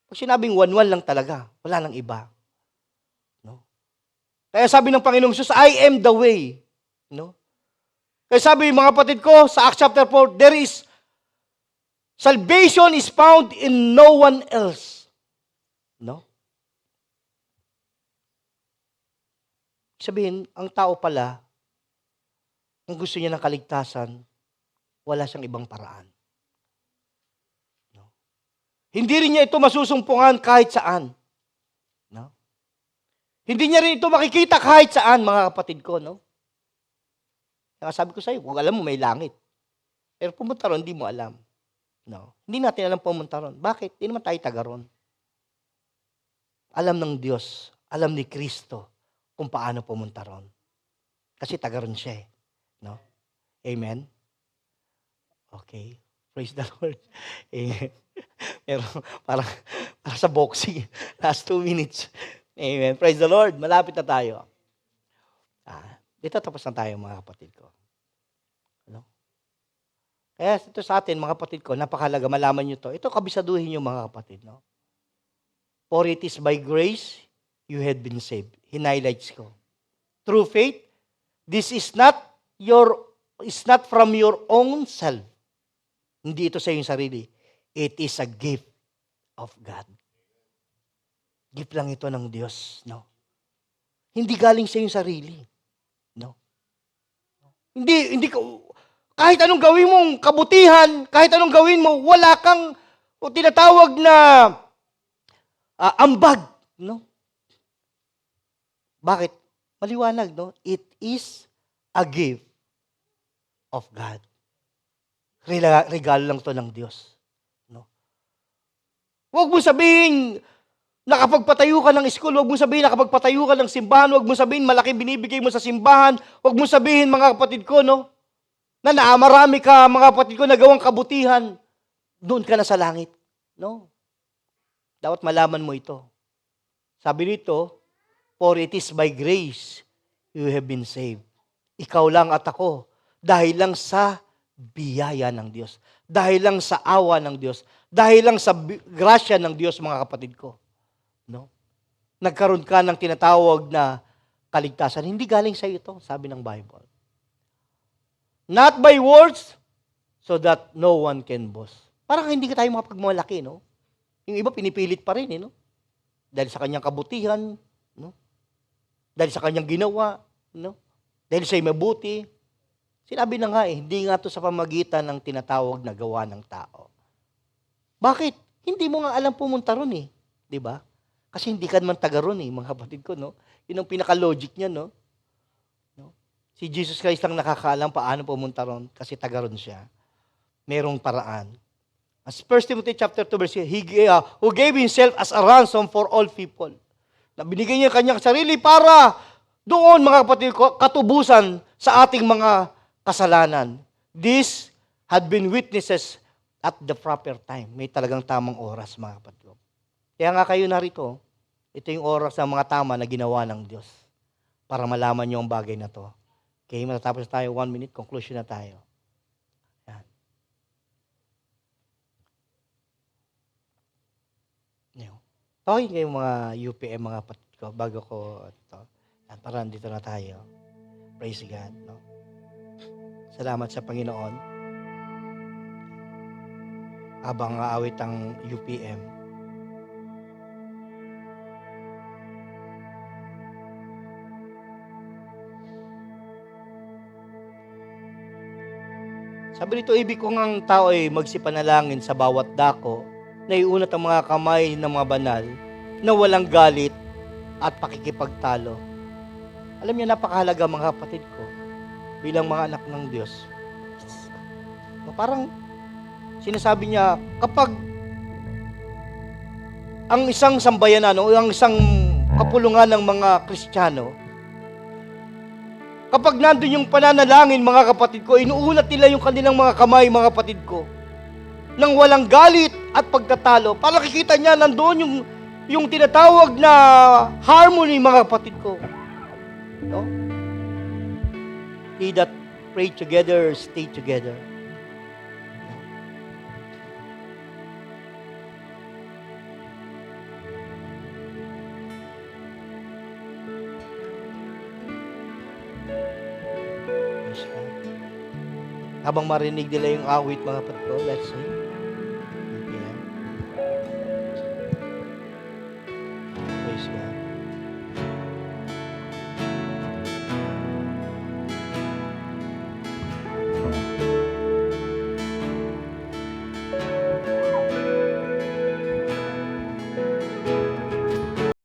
S1: Pag sinabing one lang talaga, wala nang iba. No? Kaya sabi ng Panginoong Jesus, I am the way. No? Kaya sabi mga kapatid ko, sa Acts chapter 4, salvation is found in no one else. No? Sabihin, ang tao pala, kung gusto niya ng kaligtasan, wala siyang ibang paraan. No? Hindi rin niya ito masusumpungan kahit saan. No? Hindi niya rin ito makikita kahit saan, mga kapatid ko. No? Kaya sabi ko sa iyo, kung alam mo may langit. Pero pumunta ron, hindi mo alam. No? Hindi natin alam pumunta ron. Bakit? Hindi naman tayo taga ron. Alam ng Diyos, alam ni Kristo kung paano pumunta ron. Kasi taga ron siya. No? Amen? Okay. Praise the Lord. Amen. Pero para sa boxing, last 2 minutes. Amen. Praise the Lord. Malapit na tayo. Dito tapos na tayo, mga kapatid ko. Ano? Kaya ito sa atin, mga kapatid ko, napakalaga, malaman nyo to. Ito, kabisaduhin nyo, mga kapatid. No? For it is by grace, you had been saved. Hinighlights ko. Through faith, this is not from your own self. Hindi ito sa iyong sarili. It is a gift of God. Gift lang ito ng Diyos. No? Hindi galing sa iyong sarili. No? Hindi ka, kahit anong gawin mong kabutihan, kahit anong gawin mo, wala kang o tinatawag na ambag, no? Bakit? Maliwanag, no? It is a gift of God. Regalo lang to ng Diyos, no? Huwag mo sabihin, nakapagpatayo ka ng school, huwag mo sabihin nakapagpatayo ka ng simbahan, huwag mo sabihin malaki binibigay mo sa simbahan, huwag mo sabihin mga kapatid ko, no? Na marami ka, mga kapatid ko, nagawang kabutihan, doon ka na sa langit. No? Dapat malaman mo ito. Sabi nito, for it is by grace you have been saved. Ikaw lang at ako, dahil lang sa biyaya ng Diyos, dahil lang sa awa ng Diyos, dahil lang sa grasya ng Diyos, mga kapatid ko. No? Nagkaroon ka ng tinatawag na kaligtasan. Hindi galing sa iyo ito, sabi ng Bible. Not by words, so that no one can boast. Parang hindi ka tayo makapagmalaki, no? Yung iba pinipilit pa rin, no? Dahil sa kanyang kabutihan, no? Dahil sa kanyang ginawa, no? Dahil siya'y mabuti. Sinabi na nga hindi nga to sa pamagitan ng tinatawag na gawa ng tao. Bakit? Hindi mo nga alam pumunta ron, eh. Di ba? Kasi hindi ka naman taga ron, eh, mga kapatid ko, no? Yun ang pinaka-logic niya, no? Si Jesus Christ lang nakakaalam paano pumunta ron kasi taga ron siya. Merong paraan. As 1 Timothy chapter 2 verse 8, who gave himself as a ransom for all people. Na binigay niya kanyang sarili para doon, mga kapatid ko, katubusan sa ating mga kasalanan. This had been witnesses at the proper time. May talagang tamang oras, mga kapatid ko. Kaya nga kayo narito, ito yung oras ng mga tama na ginawa ng Diyos para malaman niyo ang bagay na to. Okay, matatapos tayo, 1 minute, conclusion na tayo. Yan. Okay kayo mga UPM, mga kapatid ko, bago ko ito. Yan, para dito na tayo. Praise God. No? Salamat sa Panginoon. Habang aawit ang UPM. Sabi nito, ibig ko ngang tao ay magsipanalangin sa bawat dako na iunat ang mga kamay ng mga banal na walang galit at pakikipagtalo. Alam niyo, napakahalaga, mga kapatid ko, bilang mga anak ng Diyos. Parang sinasabi niya, kapag ang isang sambayanan o ang isang kapulungan ng mga Kristiyano, kapag nandun yung pananalangin, mga kapatid ko, inuunat nila yung kanilang mga kamay, mga kapatid ko, nang walang galit at pagtatalo. Para nakikita niya, nandoon yung tinatawag na harmony, mga kapatid ko. No? He that pray together, stay together. Habang marinig nila yung awit, mga kapatid ko, let's sing.